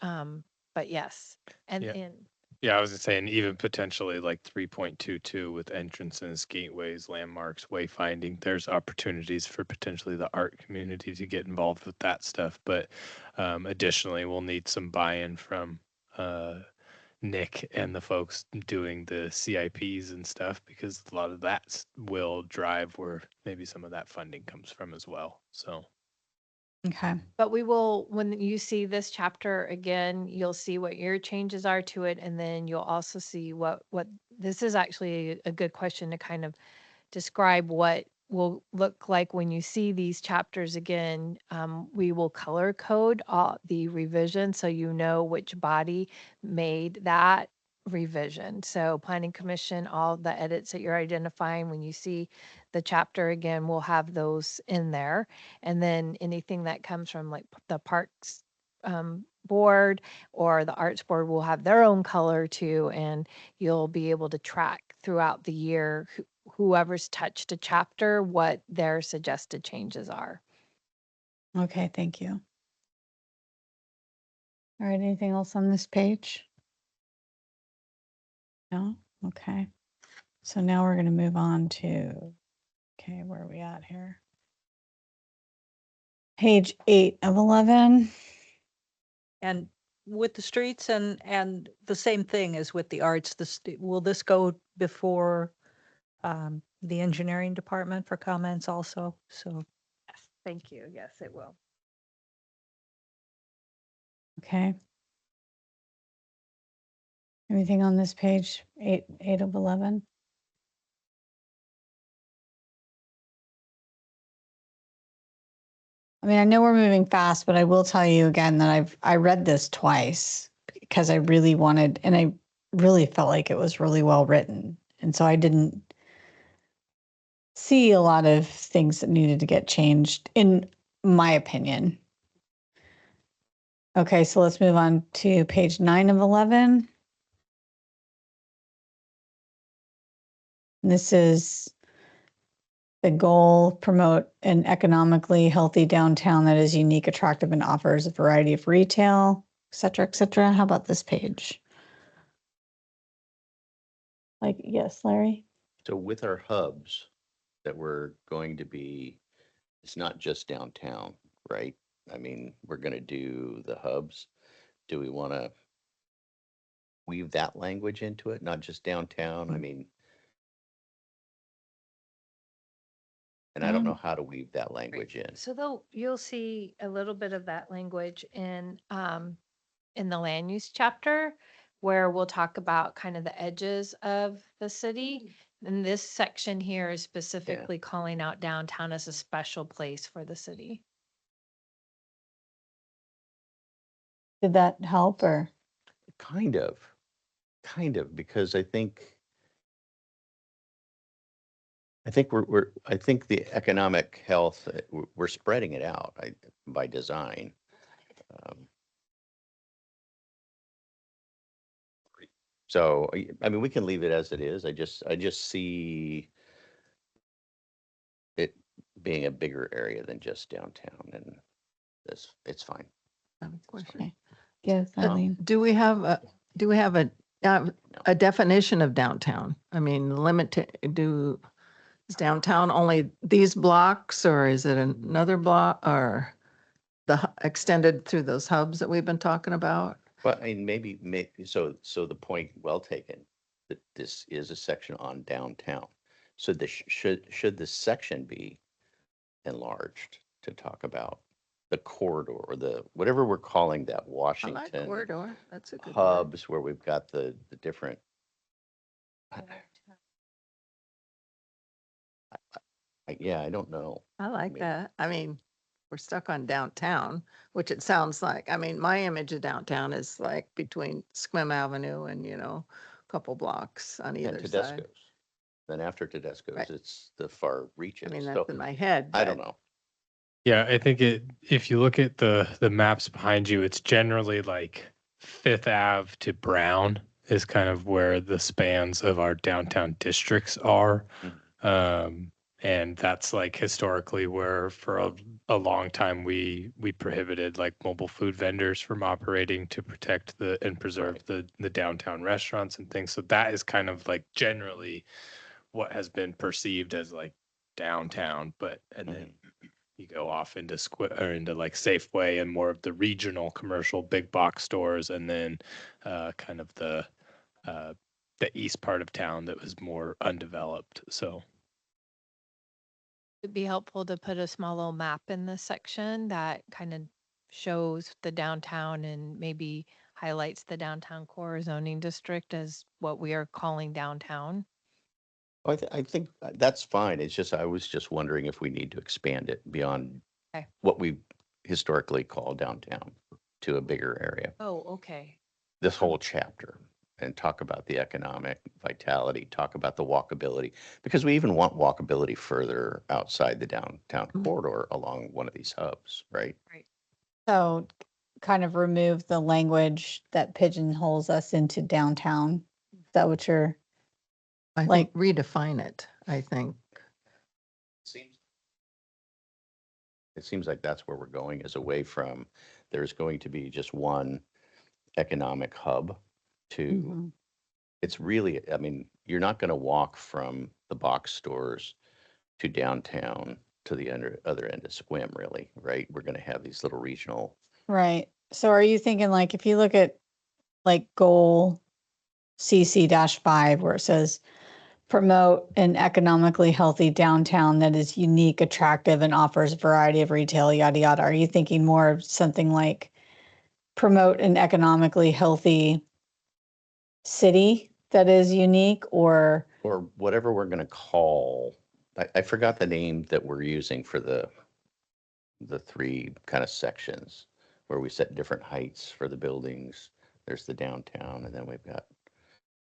yes. And, Yeah. and Yeah, I was just saying even potentially like 3.22 with entrances, gateways, landmarks, wayfinding, there's opportunities for potentially the art community to get involved with that stuff. But additionally, we'll need some buy-in from Nick and the folks doing the CIPs and stuff, because a lot of that will drive where maybe some of that funding comes from as well. So Okay. But we will, when you see this chapter again, you'll see what your changes are to it, and then you'll also see what this is actually a good question to kind of describe what will look like when you see these chapters again. We will color code the revision so you know which body made that revision. So Planning Commission, all the edits that you're identifying when you see the chapter again, we'll have those in there. And then anything that comes from like the Parks board or the arts board will have their own color too, and you'll be able to track throughout the year whoever's touched a chapter what their suggested changes are. Okay, thank you. All right, anything else on this page? No? Okay. So now we're going to move on to, okay, where are we at here? Page 8 of 11. And with the streets and the same thing as with the arts, will this go before the engineering department for comments also? So Yes, thank you. Yes, it will. Okay. Anything on this page? 8 of 11. I mean, I know we're moving fast, but I will tell you again that I read this twice because I really wanted, and I really felt like it was really well written. And so I didn't see a lot of things that needed to get changed, in my opinion. Okay, so let's move on to page 9 of 11. This is the goal: promote an economically healthy downtown that is unique, attractive, and offers a variety of retail, et cetera, et cetera. How about this page? Like, yes, Larry? So with our hubs that we're going to be, it's not just downtown, right? I mean, we're going to do the hubs. Do we want to weave that language into it, not just downtown? I mean, And I don't know how to weave that Great. language in. So though you'll see a little bit of that language in the land use chapter, where we'll talk about kind of the edges of the city. And this section here is specifically calling out downtown as a special place for the city. Did that help or? Kind of, because I think I think the economic health, we're spreading it out by design. So, I mean, we can leave it as it is. I just see it being a bigger area than just downtown, and it's fine. I have a question. Okay. Yes, Eileen. Do we have a definition of downtown? I mean, is downtown only these blocks, or is it another block, or extended through those hubs that we've been talking about? But I mean, maybe so the point well taken, that this is a section on downtown. So this should this section be enlarged to talk about the corridor, or the whatever we're calling that I Washington like corridor. That's a good word. hubs, where we've got the different. Yeah, I don't know. I like mean- that. I mean, we're stuck on downtown, which it sounds like. I mean, my image of downtown is like between Squim Avenue and, a couple blocks on And either side. Tedesco's. Then after Tedesco's, Right. it's the far reaches. I mean, So that's in my head. I don't but know. Yeah, I think if you look at the maps behind you, it's generally like Fifth Ave to Brown is kind of where the spans of our downtown districts are. And that's like historically where for a long time we prohibited like mobile food vendors from operating to protect and preserve the downtown restaurants and things. So that is kind of like generally what has been perceived as like downtown, and then you go off into into like Safeway and more of the regional commercial big box stores, and then kind of the east part of town that was more undeveloped. So It'd be helpful to put a small little map in this section that kind of shows the downtown and maybe highlights the downtown core zoning district as what we are calling downtown. I think that's fine. It's just, I was just wondering if we need to expand it beyond Okay. what we historically call downtown to a bigger area, Oh, okay. this whole chapter, and talk about the economic vitality, talk about the walkability, because we even want walkability further outside the downtown corridor along one of these hubs, right? So kind of remove the language that pigeonholes us into downtown. Is that what you're? I think redefine it, I think. It seems like that's where we're going, is away from, there's going to be just one economic hub to, it's really, I mean, you're not going to walk from the box stores to downtown to the other end of Squim, really, right? We're going to have these little regional. Right. So are you thinking like, if you look at like goal CC-5, where it says promote an economically healthy downtown that is unique, attractive, and offers a variety of retail, yada, yada. Are you thinking more of something like promote an economically healthy city that is unique, or whatever we're going to call, I forgot the name that we're using for the three kind of sections where we set different heights for the buildings. There's the downtown, and then we've got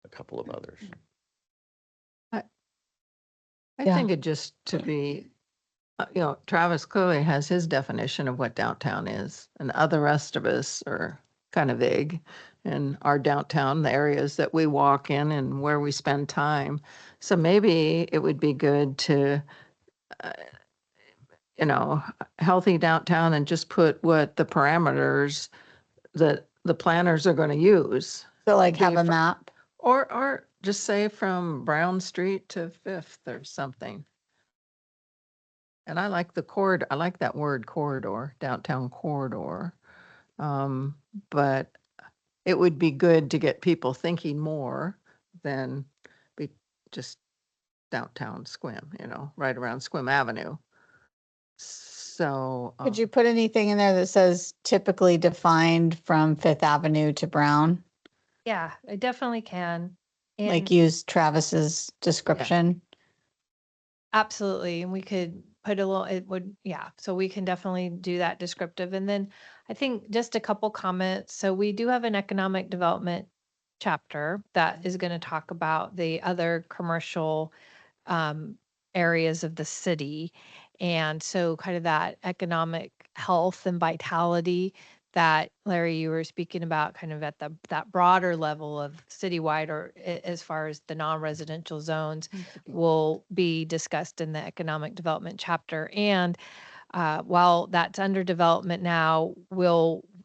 a couple of others. I Yeah. think it just to be, Travis clearly has his definition of what downtown is, and the rest of us are kind of vague. And our downtown, the areas that we walk in and where we spend time. So maybe it would be good to, healthy downtown, and just put what the parameters that the planners are going to use. so like Be have a fr- map? Or just say from Brown Street to Fifth or something. And I like I like that word corridor, downtown corridor. But it would be good to get people thinking more than be just downtown Sequim, right around Sequim Avenue. So. Could you put anything in there that says typically defined from Fifth Avenue to Brown? Yeah, I definitely can. Like And use Travis's description? absolutely. And we could put a little, it would, yeah. So we can definitely do that descriptive. And then I think just a couple comments. So we do have an economic development chapter that is going to talk about the other commercial um, areas of the city. And so kind of that economic health and vitality that Larry, you were speaking about kind of at that broader level of citywide or as far as the non-residential zones will be discussed in the economic development chapter. And while that's under development now,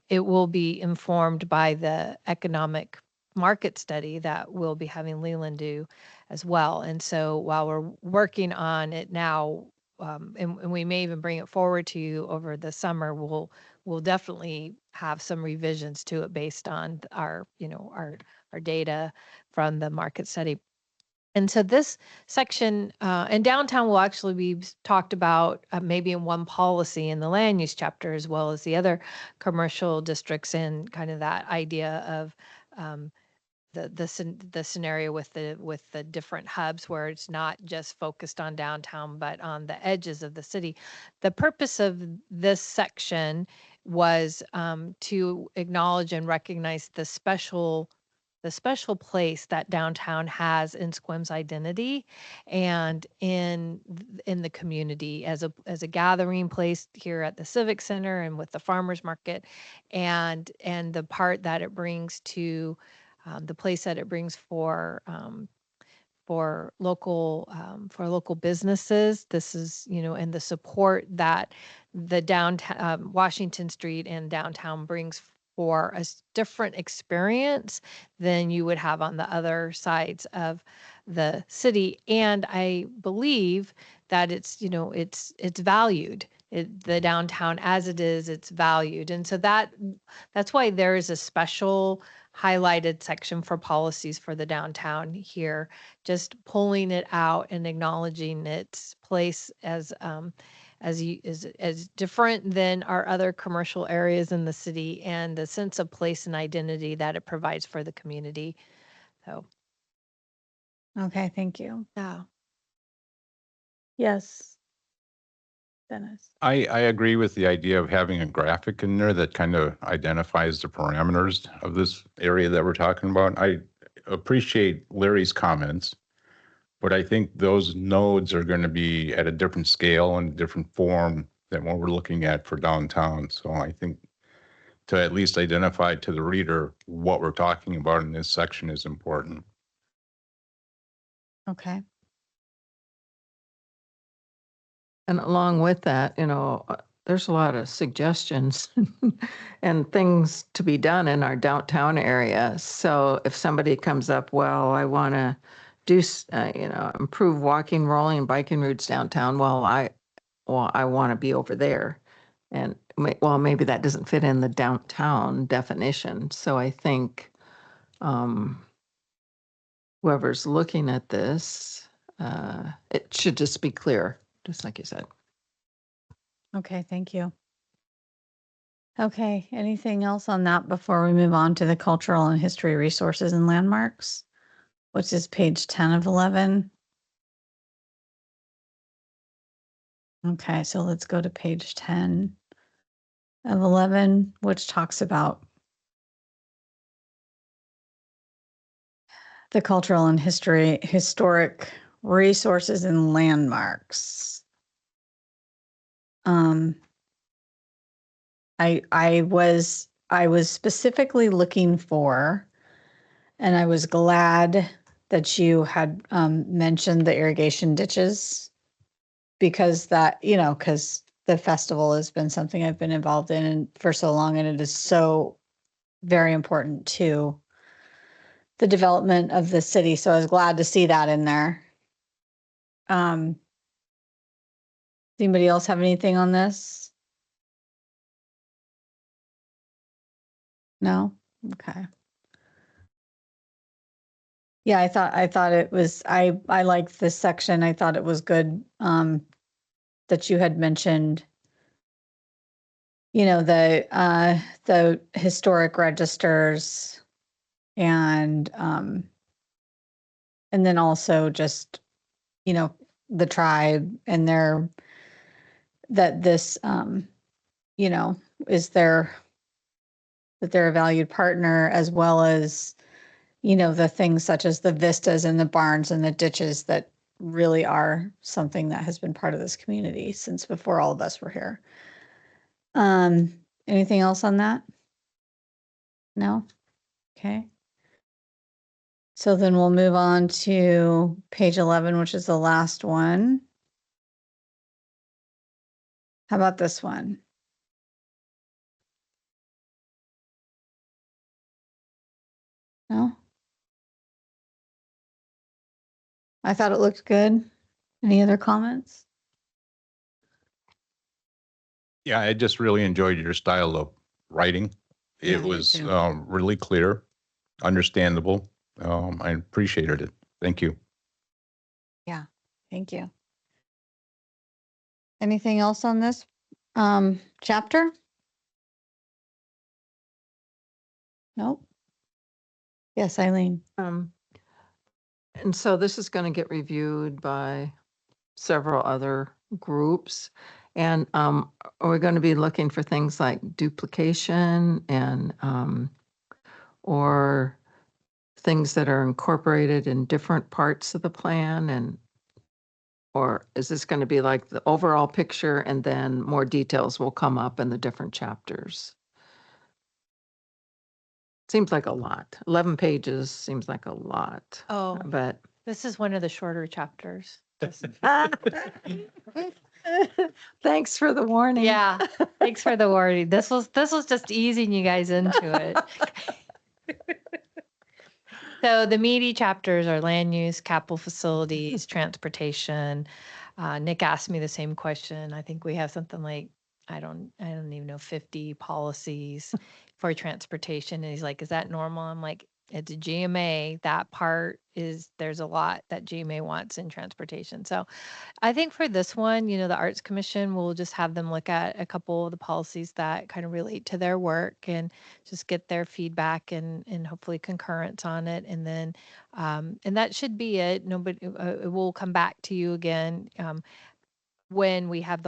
it will be informed by the economic market study that we'll be having Leland do as well. And so while we're working on it now, and we may even bring it forward to you over the summer, we'll definitely have some revisions to it based on our data from the market study. And so this section and downtown will actually be talked about maybe in one policy in the land use chapter, as well as the other commercial districts, and kind of that idea of the scenario with the different hubs where it's not just focused on downtown, but on the edges of the city. The purpose of this section was to acknowledge and recognize the special place that downtown has in Sequim's identity and in the community as a gathering place here at the Civic Center and with the farmers market, and the part that it brings to the place that it brings for local businesses. This is, and the support that the downtown Washington Street and downtown brings for a different experience than you would have on the other sides of the city. And I believe that it's valued. The downtown as it is, it's valued. And so that's why there is a special highlighted section for policies for the downtown here, just pulling it out and acknowledging its place as different than our other commercial areas in the city, and the sense of place and identity that it provides for the community. So, Okay, thank you. yeah. Yes. Dennis. I agree with the idea of having a graphic in there that kind of identifies the parameters of this area that we're talking about. I appreciate Larry's comments, but I think those nodes are going to be at a different scale and different form than what we're looking at for downtown. So I think to at least identify to the reader what we're talking about in this section is important. Okay. And along with that, there's a lot of suggestions and things to be done in our downtown area. So if somebody comes up, well, I want to do, improve walking, rolling, and biking routes downtown. Well, I want to be over there. And maybe that doesn't fit in the downtown definition. So I think whoever's looking at this, it should just be clear, just like you said. Okay, thank you. Okay, anything else on that before we move on to the cultural and history resources and landmarks, which is page 10 of 11? Okay, so let's go to page 10 of 11, which talks about the cultural and historic resources and landmarks. I was specifically looking for, and I was glad that you had mentioned the irrigation ditches, because because the festival has been something I've been involved in for so long, and it is so very important to the development of the city. So I was glad to see that in there. Does anybody else have anything on this? No? Okay. Yeah, I thought it was, I liked this section. I thought it was good, that you had mentioned, the historic registers and then also just, the tribe and that this, is that they're a valued partner, as well as, the things such as the vistas and the barns and the ditches that really are something that has been part of this community since before all of us were here. Anything else on that? No? Okay. So then we'll move on to page 11, which is the last one. How about this one? No? I thought it looked good. Any other comments? Yeah, I just really enjoyed your style of writing. Yeah, It I did was too. really clear, understandable. I appreciated it. Thank you. Yeah, thank you. Anything else on this chapter? Nope. Yes, Eileen. And so this is going to get reviewed by several other groups. And are we going to be looking for things like duplication and or things that are incorporated in different parts of the plan? And or is this going to be like the overall picture and then more details will come up in the different chapters? Seems like a lot. 11 pages seems like a lot. Oh, But this is one of the shorter chapters. thanks for the warning. Yeah, thanks for the warning. This was just easing you guys into it. So the meaty chapters are land use, capital facilities, transportation. Nick asked me the same question. I think we have something like, I don't even know, 50 policies for transportation. And he's like, is that normal? I'm like, it's a GMA. That part there's a lot that GMA wants in transportation. So I think for this one, the Arts Commission will just have them look at a couple of the policies that kind of relate to their work and just get their feedback and hopefully concurrence on it. And then, and that should be it. Nobody, it will come back to you again. When we have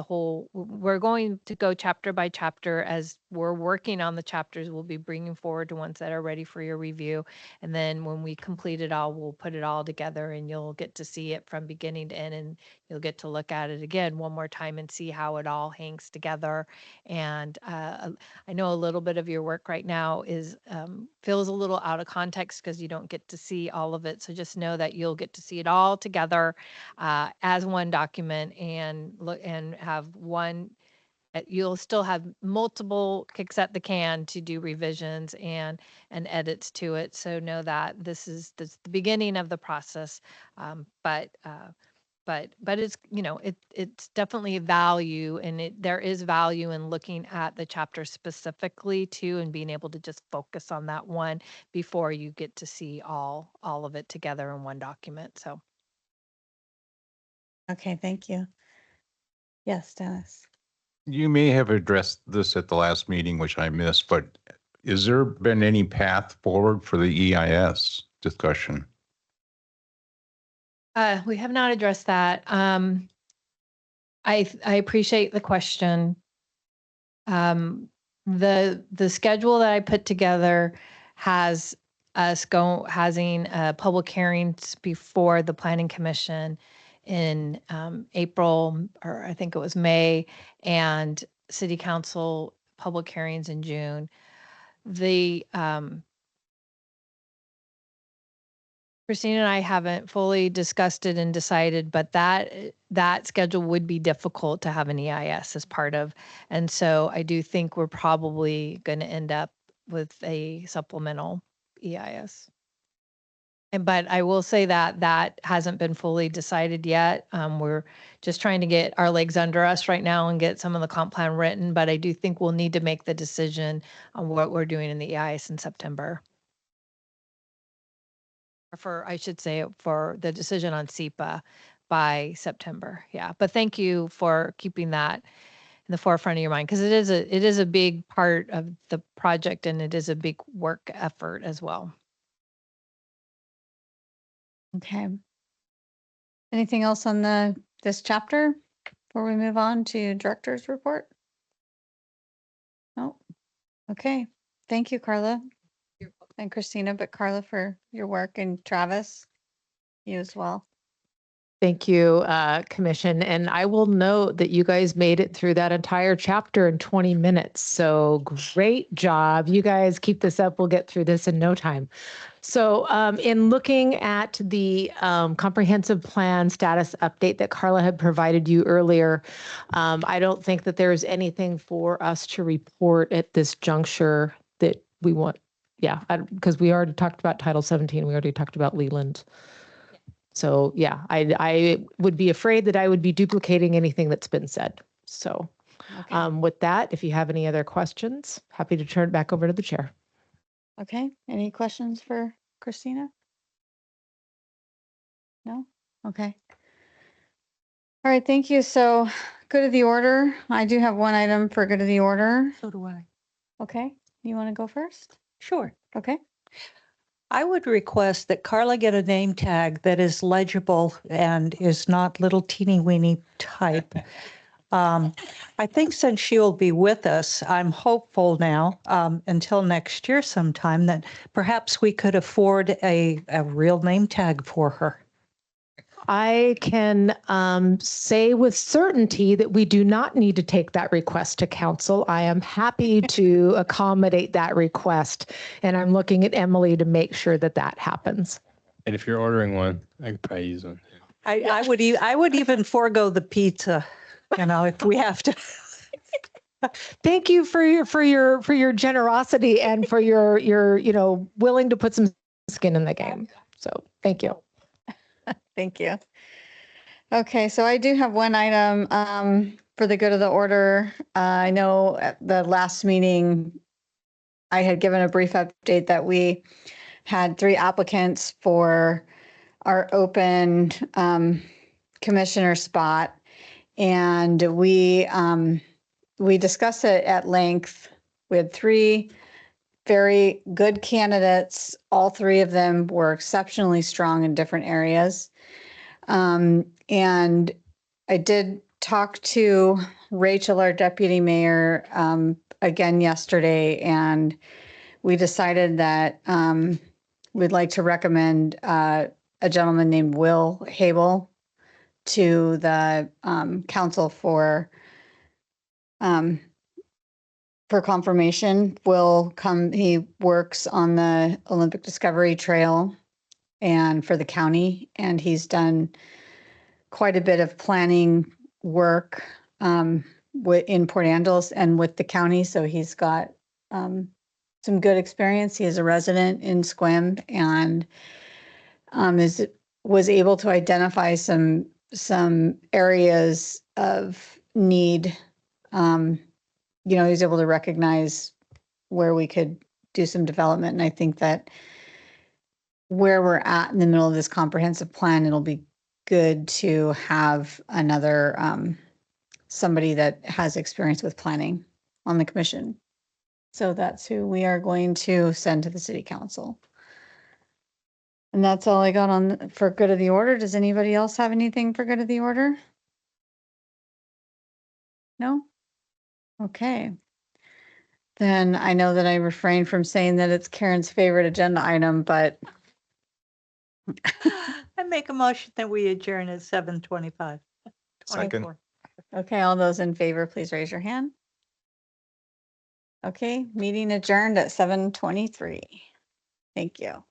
we're going to go chapter by chapter as we're working on the chapters. We'll be bringing forward the ones that are ready for your review. And then when we complete it all, we'll put it all together and you'll get to see it from beginning to end. And you'll get to look at it again one more time and see how it all hangs together. And I know a little bit of your work right now feels a little out of context because you don't get to see all of it. So just know that you'll get to see it all together as one document and look and have one. You'll still have multiple kicks at the can to do revisions and edits to it. So know that this is the beginning of the process, but it's it's definitely value, and there is value in looking at the chapter specifically too, and being able to just focus on that one before you get to see all of it together in one document. So. Okay, thank you. Yes, Dennis. You may have addressed this at the last meeting, which I missed, but has there been any path forward for the EIS discussion? We have not addressed that. I appreciate the question. The schedule that I put together has us having public hearings before the Planning Commission in April, or I think it was May, and City Council public hearings in June. The Christine and I haven't fully discussed it and decided, but that schedule would be difficult to have an EIS as part of. And so I do think we're probably going to end up with a supplemental EIS. But I will say that hasn't been fully decided yet. We're just trying to get our legs under us right now and get some of the comp plan written. But I do think we'll need to make the decision on what we're doing in the EIS in September. for, I should say, for the decision on SEPA by September. Yeah, but thank you for keeping that in the forefront of your mind, because it is a big part of the project and it is a big work effort as well. Okay. Anything else on this chapter before we move on to director's report? No. Okay. Thank you, Carla. And Christina, but Carla for your work, and Travis, you as well. Thank you, Commission. And I will note that you guys made it through that entire chapter in 20 minutes. So great job. You guys keep this up. We'll get through this in no time. So in looking at the comprehensive plan status update that Carla had provided you earlier, I don't think that there's anything for us to report at this juncture that we want. Yeah, because we already talked about Title 17. We already talked about Leland. So yeah, I would be afraid that I would be duplicating anything that's been said. So Okay. with that, if you have any other questions, happy to turn it back over to the chair. Okay. Any questions for Christina? No? Okay. All right. Thank you. So good of the order. I do have one item for good of the order. So do I. Okay. You want to go first? Sure. Okay. I would request that Carla get a name tag that is legible and is not little teeny weeny type. I think since she will be with us, I'm hopeful now, until next year sometime, that perhaps we could afford a real name tag for her. I can say with certainty that we do not need to take that request to council. I am happy to accommodate that request, and I'm looking at Emily to make sure that that happens. And if you're ordering one, I could probably use one. I would even forego the pizza, if we have to. Thank you for your generosity and for your willing to put some skin in the game. So thank you. Thank you. Okay, so I do have one item for the good of the order. I know at the last meeting, I had given a brief update that we had 3 applicants for our open commissioner spot, and we discussed it at length. We had 3 very good candidates. All 3 of them were exceptionally strong in different areas. And I did talk to Rachel, our deputy mayor, again yesterday, and we decided that we'd like to recommend a gentleman named Will Habel to the council for confirmation. Will come, he works on the Olympic Discovery Trail and for the county, and he's done quite a bit of planning work in Port Angeles and with the county. So he's got some good experience. He is a resident in Sequim and was able to identify some areas of need. He's able to recognize where we could do some development. And I think that where we're at in the middle of this comprehensive plan, it'll be good to have another somebody that has experience with planning on the commission. So that's who we are going to send to the city council. And that's all I got on for good of the order. Does anybody else have anything for good of the order? No? Okay. Then I know that I refrained from saying that it's Karen's favorite agenda item, but I make a motion that we adjourn at 7:25. Second. okay, all those in favor, please raise your hand. Okay, meeting adjourned at 7:23. Thank you.